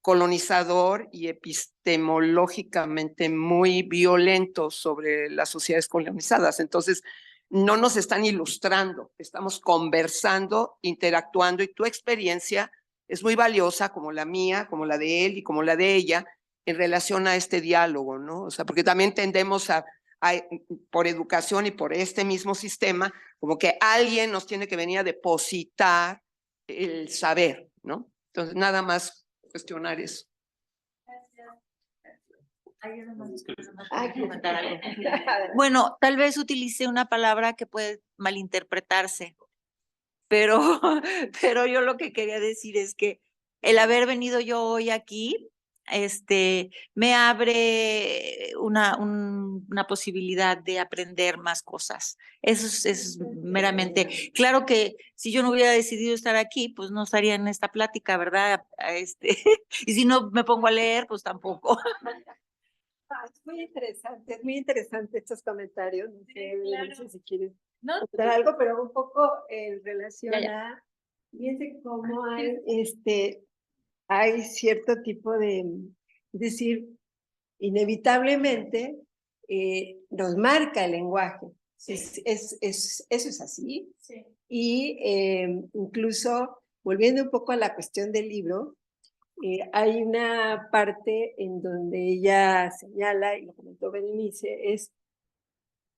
colonizador y epistemológicamente muy violento sobre las sociedades colonizadas. Entonces, no nos están ilustrando, estamos conversando, interactuando y tu experiencia es muy valiosa, como la mía, como la de él y como la de ella, en relación a este diálogo, ¿no? O sea, porque también tendemos por educación y por este mismo sistema, como que alguien nos tiene que venir a depositar el saber, ¿no? Entonces, nada más cuestionar eso. Ay, yo nomás- Ay, comentar algo. Bueno, tal vez utilicé una palabra que puede malinterpretarse, pero, pero yo lo que quería decir es que el haber venido yo hoy aquí, me abre una posibilidad de aprender más cosas. Eso es meramente. Claro que si yo no hubiera decidido estar aquí, pues no estaría en esta plática, ¿verdad? Y si no me pongo a leer, pues tampoco. es muy interesante estos comentarios. No sé, claro. Berenice, si quieres No, contar algo, pero un poco en relación Ya. a, fíjense cómo hay cierto tipo de, es decir, inevitablemente nos marca el lenguaje. Eso es así. Sí. Y incluso, volviendo un poco a la cuestión del libro, hay una parte en donde ella señala, y lo comentó Berenice, es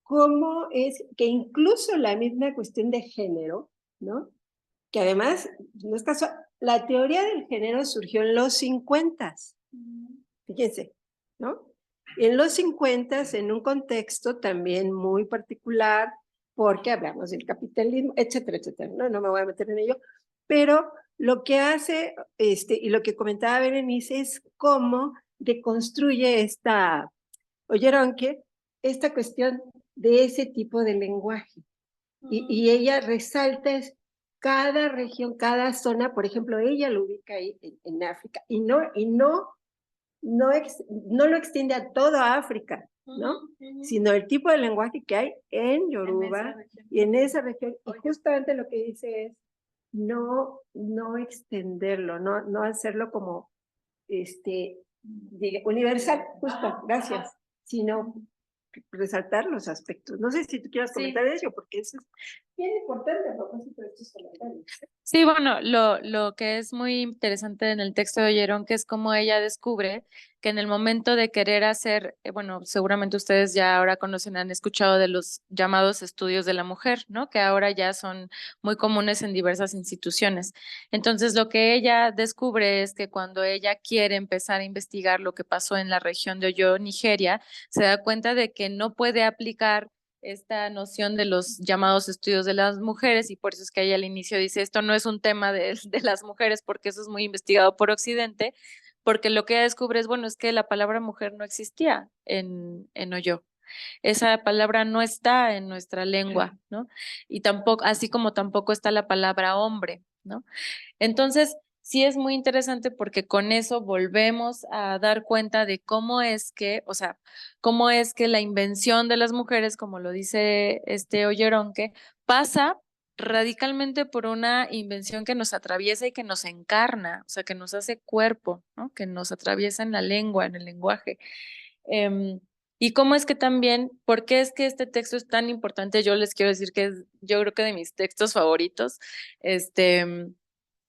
cómo es que incluso la misma cuestión de género, ¿no? Que además, no es casual, la teoría del género surgió en los 50, fíjense, ¿no? En los 50, en un contexto también muy particular, porque hablamos del capitalismo, etcétera, etcétera, no me voy a meter en ello, pero lo que hace, y lo que comentaba Berenice, es cómo deconstruye oyeron que esta cuestión de ese tipo de lenguaje. Y ella resalta cada región, cada zona, por ejemplo, ella lo ubica ahí en África no lo extiende a toda África, ¿no? Sino el tipo de lenguaje que hay en Yoruba y en esa región. Y justamente lo que dice es no extenderlo, no hacerlo como universal, justo, gracias, sino resaltar los aspectos. No sé si tú quieras comentar eso, porque eso es bien importante a propósito de estos comentarios. Sí, bueno, lo que es muy interesante en el texto de Oyeron, que es cómo ella descubre que en el momento de querer hacer, bueno, seguramente ustedes ya ahora conocen, han escuchado de los llamados estudios de la mujer, ¿no? Que ahora ya son muy comunes en diversas instituciones. Entonces, lo que ella descubre es que cuando ella quiere empezar a investigar lo que pasó en la región de Oyo, Nigeria, se da cuenta de que no puede aplicar esta noción de los llamados estudios de las mujeres, y por eso es que ella al inicio dice, esto no es un tema de las mujeres porque eso es muy investigado por Occidente, porque lo que ella descubre es, bueno, es que la palabra mujer no existía en Oyo. Esa palabra no está en nuestra lengua, ¿no? Y tampoco, así como tampoco está la palabra hombre, ¿no? Entonces, sí es muy interesante porque con eso volvemos a dar cuenta de cómo es que, o sea, cómo es que la invención de las mujeres, como lo dice Oyeronque, pasa radicalmente por una invención que nos atraviesa y que nos encarna, o sea, que nos hace cuerpo, ¿no? Que nos atraviesa en la lengua, en el lenguaje. Y cómo es que también, ¿por qué es que este texto es tan importante? Yo les quiero decir que es, yo creo que de mis textos favoritos,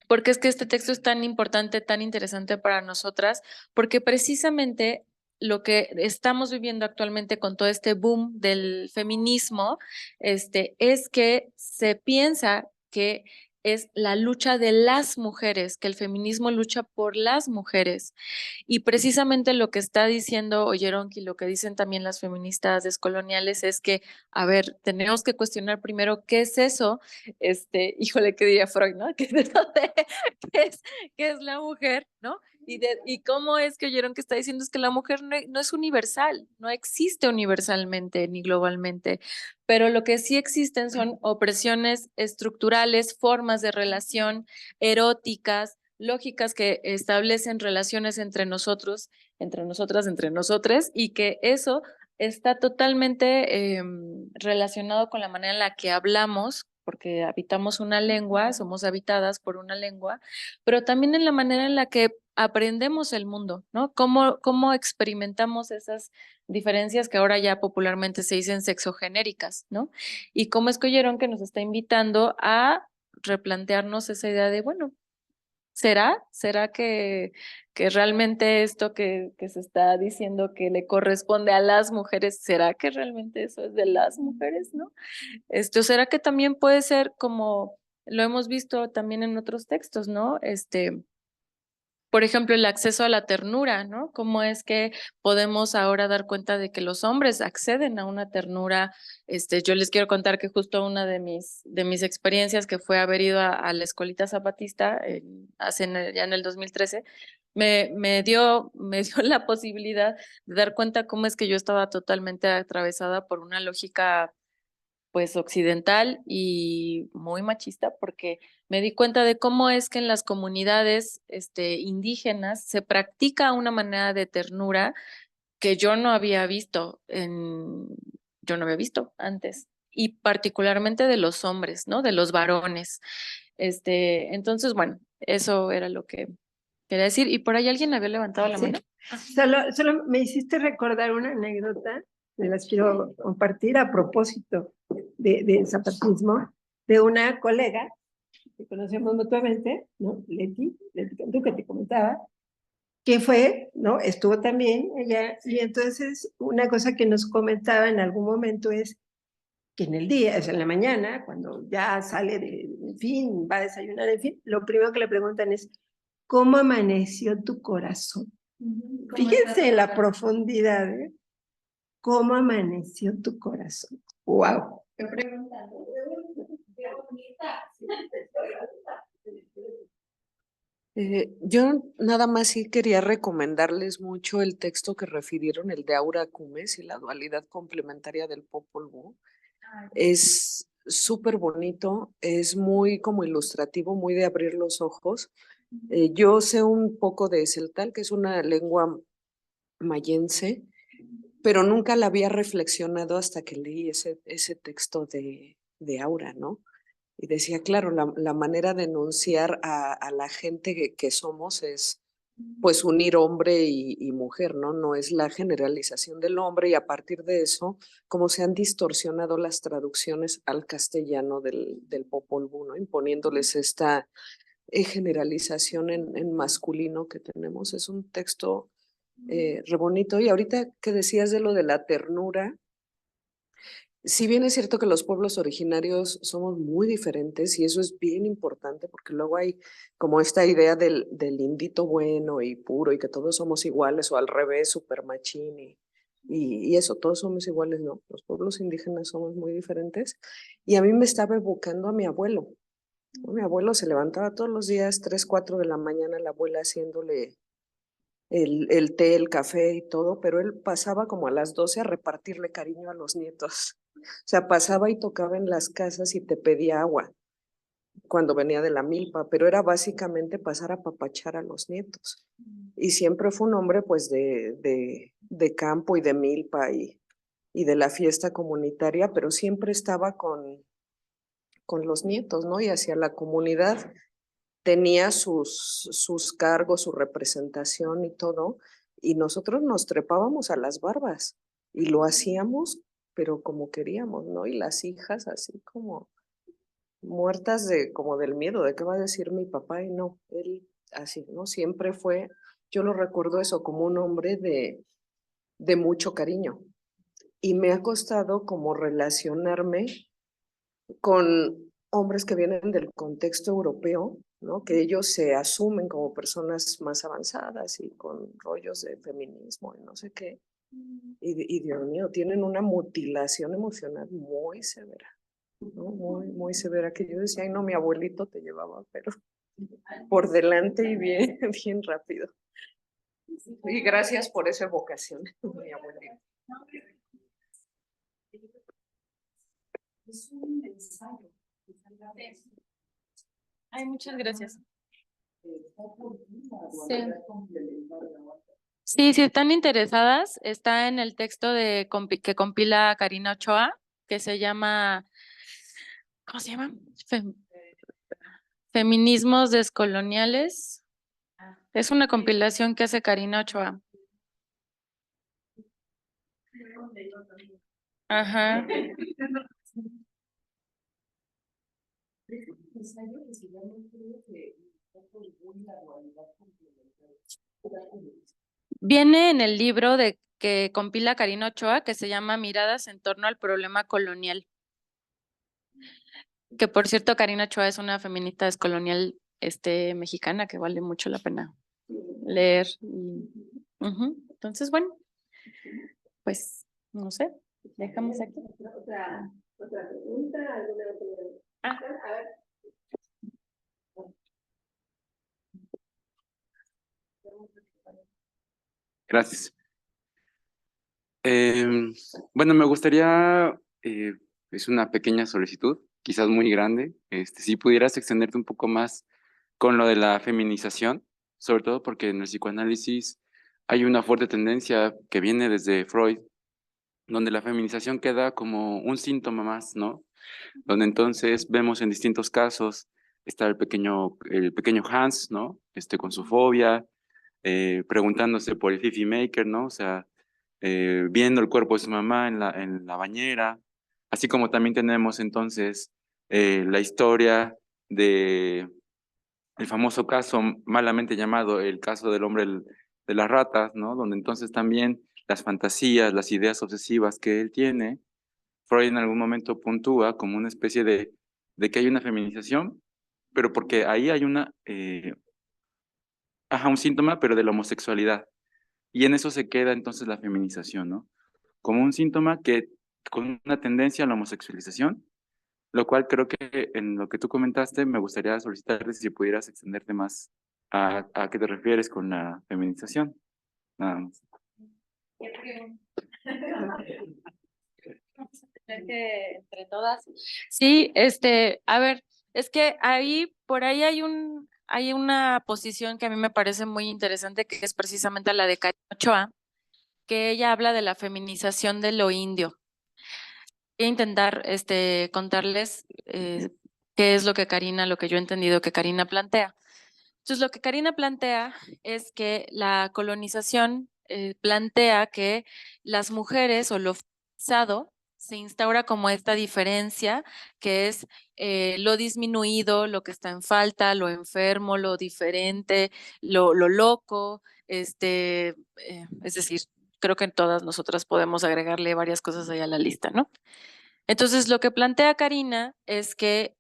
porque es que este texto es tan importante, tan interesante para nosotras, porque precisamente lo que estamos viviendo actualmente con todo este boom del feminismo, es que se piensa que es la lucha de las mujeres, que el feminismo lucha por las mujeres. Y precisamente lo que está diciendo Oyeronki, lo que dicen también las feministas descoloniales, es que, a ver, tenemos que cuestionar primero qué es eso, híjole, ¿qué diría Freud, no? ¿Qué es eso de qué es la mujer, no? Y cómo es que oyeron que está diciendo es que la mujer no es universal, no existe universalmente ni globalmente, pero lo que sí existen son opresiones estructurales, formas de relación eróticas, lógicas que establecen relaciones entre nosotros, entre nosotras, entre nosotres, y que eso está totalmente relacionado con la manera en la que hablamos, porque habitamos una lengua, somos habitadas por una lengua, pero también en la manera en la que aprendemos el mundo, ¿no? Cómo experimentamos esas diferencias que ahora ya popularmente se dicen sexogenéricas, ¿no? Y cómo es que Oyeron que nos está invitando a replantearnos esa idea de, bueno, ¿será que realmente esto que se está diciendo que le corresponde a las mujeres, será que realmente eso es de las mujeres, ¿no? ¿Será que también puede ser como lo hemos visto también en otros textos, ¿no? por ejemplo, el acceso a la ternura, ¿no? ¿Cómo es que podemos ahora dar cuenta de que los hombres acceden a una ternura? Yo les quiero contar que justo una de mis experiencias que fue haber ido a la escuelita zapatista ya en el 2013, me dio la posibilidad de dar cuenta cómo es que yo estaba totalmente atravesada por una lógica pues occidental y muy machista, porque me di cuenta de cómo es que en las comunidades indígenas se practica una manera de ternura que yo no había visto antes, y particularmente de los hombres, ¿no? De los varones. Entonces, bueno, eso era lo que quería decir. ¿Y por ahí alguien había levantado la Sí. mano? Solo me hiciste recordar una anécdota, me las quiero compartir a propósito de zapatismo, de una colega que conocemos mutuamente, ¿no? Leti Cantú, que te comentaba, que fue, ¿no? Estuvo también ella, y entonces una cosa que nos comentaba en algún momento es que en el día, o sea, en la mañana, cuando ya sale en fin, va a desayunar, en fin, lo primero que le preguntan es, ¿cómo amaneció tu corazón? Fíjense en la profundidad, ¿eh? ¿Cómo amaneció tu corazón? ¡Wow! Qué pregunta, ¿no? Qué bonita. Yo nada más sí quería recomendarles mucho el texto que refirieron, el de Aura Cumes y la dualidad complementaria del Popol Vuh. Es súper bonito, es muy como ilustrativo, muy de abrir los ojos. Yo sé un poco de celtal, que es una lengua mayense, pero nunca la había reflexionado hasta que leí ese texto de Aura, ¿no? Y decía, claro, la manera de enunciar a la gente que somos es pues unir hombre y mujer, ¿no? No es la generalización del hombre, y a partir de eso, como se han distorsionado las traducciones al castellano del Popol Vuh, ¿no? Imponiéndoles esta generalización en masculino que tenemos. Es un texto re bonito. Y ahorita que decías de lo de la ternura, si bien es cierto que los pueblos originarios somos muy diferentes, y eso es bien importante porque luego hay como esta idea del indito bueno y puro y que todos somos iguales, o al revés, super machín y eso, todos somos iguales, no, los pueblos indígenas somos muy diferentes. Y a mí me estaba evocando a mi abuelo, ¿no? Mi abuelo se levantaba todos los días 3, 4 de la mañana, la abuela haciéndole el té, el café y todo, pero él pasaba como a las 12 a repartirle cariño a los nietos. O sea, pasaba y tocaba en las casas y te pedía agua cuando venía de la milpa, pero era básicamente pasar a apapachar a los nietos. Y siempre fue un hombre pues de campo y de milpa y de la fiesta comunitaria, pero siempre estaba con los nietos, ¿no? Y hacia la comunidad tenía sus cargos, su representación y todo, y nosotros nos trepábamos a las barbas y lo hacíamos, pero como queríamos, ¿no? Y las hijas así como muertas como del miedo, de qué va a decir mi papá, y no, él así, ¿no? Siempre fue, yo lo recuerdo eso, como un hombre de mucho cariño. Y me ha costado como relacionarme con hombres que vienen del contexto europeo, ¿no? Que ellos se asumen como personas más avanzadas y con rollos de feminismo y no sé qué. Y Dios mío, tienen una mutilación emocional muy severa, ¿no? Muy severa, que yo decía, ay no, mi abuelito te llevaba, pero por delante y bien, bien rápido. Y gracias por esa evocación, mi abuelito. Es un ensayo. Ay, muchas gracias. Sí, si están interesadas, está en el texto que compila Karina Ochoa, que se llama, ¿cómo se llama? Feminismos descoloniales. Es una compilación que hace Karina Ochoa. Ajá. Viene en el libro que compila Karina Ochoa, que se llama Miradas en torno al problema colonial. Que por cierto, Karina Ochoa es una feminista descolonial mexicana que vale mucho la pena leer. Entonces, bueno, pues, no sé, dejamos aquí. Otra pregunta, ¿alguna otra? Ah. A ver. Gracias. Bueno, me gustaría, es una pequeña solicitud, quizás muy grande, si pudieras extenderte un poco más con lo de la feminización, sobre todo porque en el psicoanálisis hay una fuerte tendencia que viene desde Freud, donde la feminización queda como un síntoma más, ¿no? Donde entonces vemos en distintos casos, está el pequeño Hans, ¿no? Con su fobia, preguntándose por el Fifi Maker, ¿no? O sea, viendo el cuerpo de su mamá en la bañera, así como también tenemos entonces la historia de el famoso caso malamente llamado el caso del hombre de las ratas, ¿no? Donde entonces también las fantasías, las ideas obsesivas que él tiene, Freud en algún momento puntúa como una especie de que hay una feminización, pero porque ahí hay un síntoma, pero de la homosexualidad. Y en eso se queda entonces la feminización, ¿no? Como un síntoma que con una tendencia a la homosexualización, lo cual creo que en lo que tú comentaste me gustaría solicitarte si pudieras extenderte más a qué te refieres con la feminización. Nada más. Entre todas. Sí, a ver, es que por ahí hay una posición que a mí me parece muy interesante, que es precisamente la de Karina Ochoa, que ella habla de la feminización de lo indio. Voy a intentar contarles qué es lo que yo he entendido que Karina plantea. Entonces, lo que Karina plantea es que la colonización plantea que las mujeres o lo feminizado se instaura como esta diferencia que es lo disminuido, lo que está en falta, lo enfermo, lo diferente, lo loco, es decir, creo que en todas nosotras podemos agregarle varias cosas ahí a la lista, ¿no? Entonces, lo que plantea Karina es que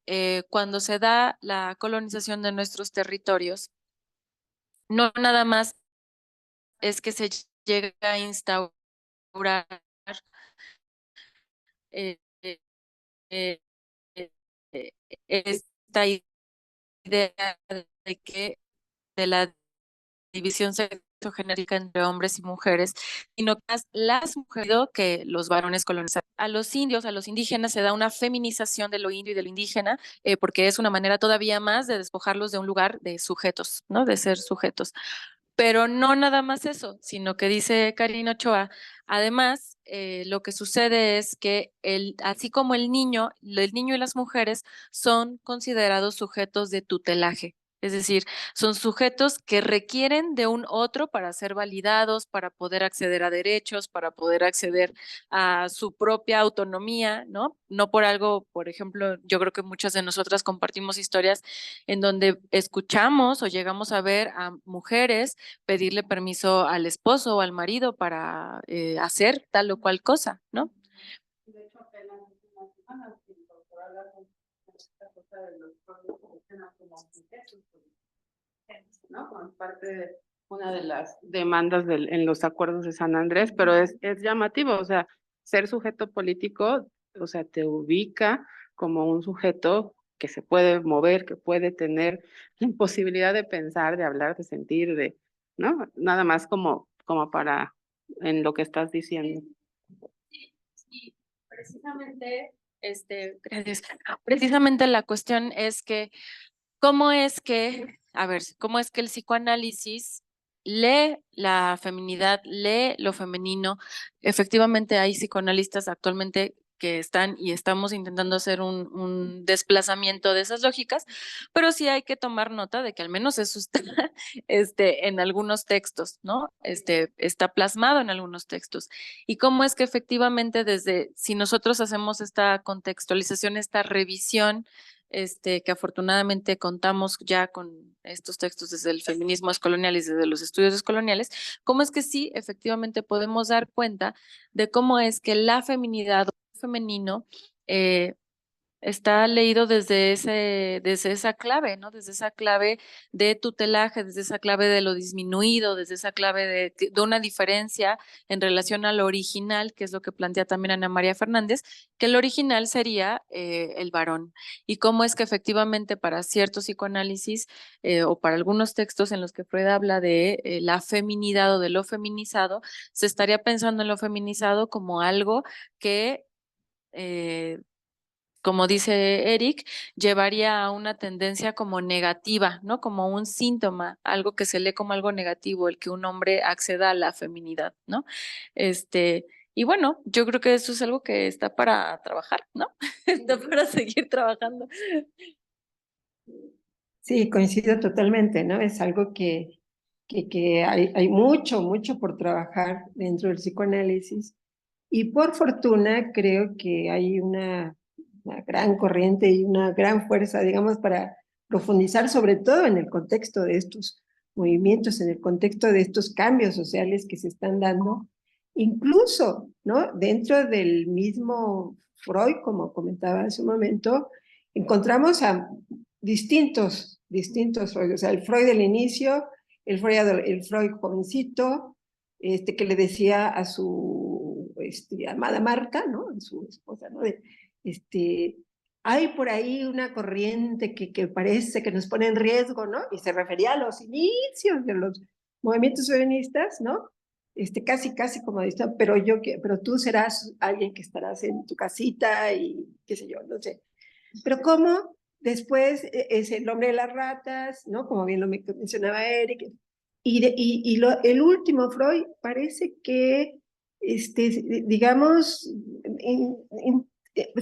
cuando se da la colonización de nuestros territorios, no nada más es que se llega a instaurar eh, eh, eh, eh, esta idea de que de la división sexogenérica entre hombres y mujeres, sino que las mujeres que los varones colonizaron. A los indios, a los indígenas se da una feminización de lo indio y de lo indígena, porque es una manera todavía más de despojarlos de un lugar de sujetos, ¿no? De ser sujetos. Pero no nada más eso, sino que dice Karina Ochoa, además, lo que sucede es que así como el niño y las mujeres son considerados sujetos de tutelaje. Es decir, son sujetos que requieren de un otro para ser validados, para poder acceder a derechos, para poder acceder a su propia autonomía, ¿no? No por algo, por ejemplo, yo creo que muchas de nosotras compartimos historias en donde escuchamos o llegamos a ver a mujeres pedirle permiso al esposo o al marido para hacer tal o cual cosa, ¿no? De hecho, apenas unas semanas se incorporó la esta cosa de los pueblos indígenas como sujetos, ¿no? Como parte de una de las demandas en los acuerdos de San Andrés, pero es llamativo, o sea, ser sujeto político, o sea, te ubica como un sujeto que se puede mover, que puede tener la posibilidad de pensar, de hablar, de sentir, ¿no? Nada más como para en lo que estás diciendo. Sí, precisamente, gracias. Precisamente la cuestión es que, ¿cómo es que el psicoanálisis lee la feminidad, lee lo femenino? Efectivamente, hay psicoanalistas actualmente que están y estamos intentando hacer un desplazamiento de esas lógicas, pero sí hay que tomar nota de que al menos eso está en algunos textos, ¿no? Está plasmado en algunos textos. Y cómo es que efectivamente si nosotros hacemos esta contextualización, esta revisión, que afortunadamente contamos ya con estos textos desde el feminismo descolonial y desde los estudios descoloniales, cómo es que sí, efectivamente podemos dar cuenta de cómo es que la feminidad o el femenino está leído desde esa clave, ¿no? Desde esa clave de tutelaje, desde esa clave de lo disminuido, desde esa clave de una diferencia en relación al original, que es lo que plantea también Ana María Fernández, que el original sería el varón. Y cómo es que efectivamente para ciertos psicoanálisis o para algunos textos en los que Freud habla de la feminidad o de lo feminizado, se estaría pensando en lo feminizado como algo que como dice Eric, llevaría a una tendencia como negativa, ¿no? Como un síntoma, algo que se lee como algo negativo, el que un hombre acceda a la feminidad, ¿no? Y bueno, yo creo que eso es algo que está para trabajar, ¿no? Está para seguir trabajando. Sí, coincido totalmente, ¿no? Es algo que hay mucho, mucho por trabajar dentro del psicoanálisis. Y por fortuna creo que hay una gran corriente y una gran fuerza, digamos, para profundizar, sobre todo en el contexto de estos movimientos, en el contexto de estos cambios sociales que se están dando, incluso, ¿no? Dentro del mismo Freud, como comentaba hace un momento, encontramos a distintos Freud, o sea, el Freud del inicio, el Freud jovencito, que le decía a su amada Marta, ¿no? A su esposa, ¿no? Hay por ahí una corriente que parece que nos pone en riesgo, ¿no? Y se refería a los inicios de los movimientos feministas, ¿no? Casi como dicen, pero tú serás alguien que estarás en tu casita y qué sé yo, no sé. Pero cómo después es el hombre de las ratas, ¿no? Como bien lo mencionaba Eric. El último Freud parece que, digamos,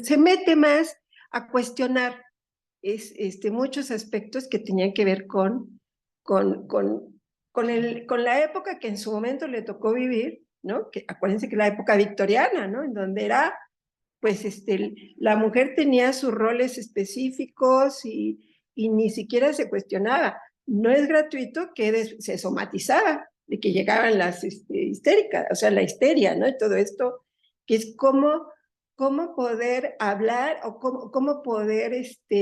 se mete más a cuestionar muchos aspectos que tenían que ver con, con, con la época que en su momento le tocó vivir, ¿no? Que acuérdense que la época victoriana, ¿no? En donde era pues la mujer tenía sus roles específicos y ni siquiera se cuestionaba. No es gratuito que se somatizaba, de que llegaban las histéricas, o sea, la histeria, ¿no? Y todo esto, que es cómo poder hablar o cómo poder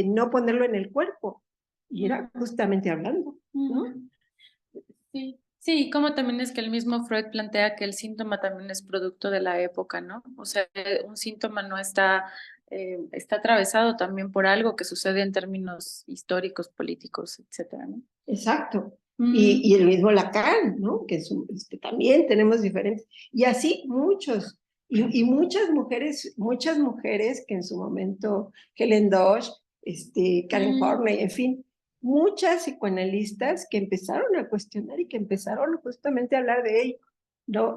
no ponerlo en el cuerpo. Y era justamente hablando, ¿no? Sí, sí, como también es que el mismo Freud plantea que el síntoma también es producto de la época, ¿no? O sea, un síntoma no está atravesado también por algo que sucede en términos históricos, políticos, etcétera, ¿no? Exacto. Mm. Y el mismo Lacan, ¿no? Que también tenemos diferentes. Y así muchos. Y muchas mujeres que en su momento, Helen Dodge, Karen Horney, en fin, muchas psicoanalistas que empezaron a cuestionar y que empezaron justamente a hablar de ello. ¿No?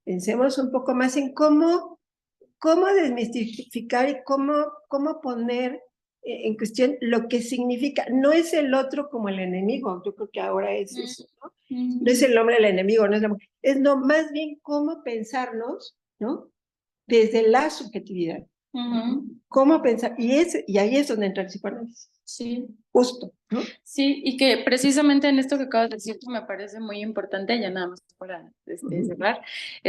Pensemos un poco más en cómo desmistificar y cómo poner en cuestión lo que significa. No es el otro como el enemigo, yo creo que ahora es eso, ¿no? No es el hombre el enemigo, no es la mujer, es no, más bien cómo pensarnos, ¿no? Desde la subjetividad. Cómo pensar, y ahí es donde entra el psicoanálisis. Sí. Justo, ¿no? Sí, y que precisamente en esto que acabas de decir, me parece muy importante, ya nada más para cerrar,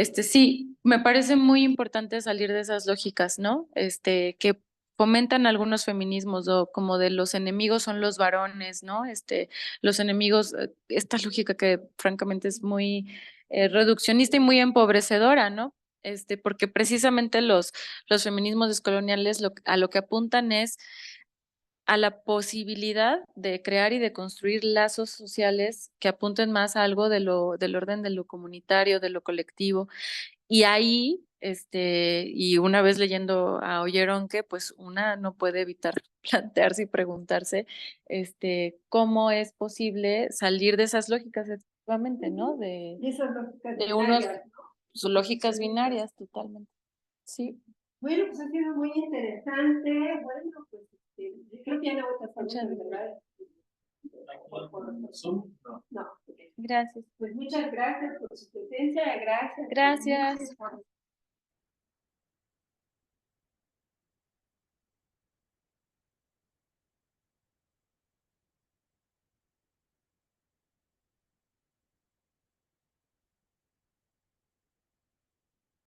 sí, me parece muy importante salir de esas lógicas, ¿no? Que fomentan algunos feminismos o como de los enemigos son los varones, ¿no? Los enemigos, esta lógica que francamente es muy reduccionista y muy empobrecedora, ¿no? Porque precisamente los feminismos descoloniales a lo que apuntan es a la posibilidad de crear y de construir lazos sociales que apunten más a algo del orden de lo comunitario, de lo colectivo. Y ahí, y una vez leyendo a Oyeronke, pues una no puede evitar plantearse y preguntarse, cómo es posible salir de esas lógicas, efectivamente, ¿no? Y esas lógicas De unos, binarias, ¿no? sus lógicas binarias, totalmente. Sí. Bueno, pues ha sido muy interesante. Bueno, pues yo creo que ya no voy a pasar Muchas mucho, ¿verdad? No. Gracias. Pues muchas gracias por su presencia, gracias. Gracias. Por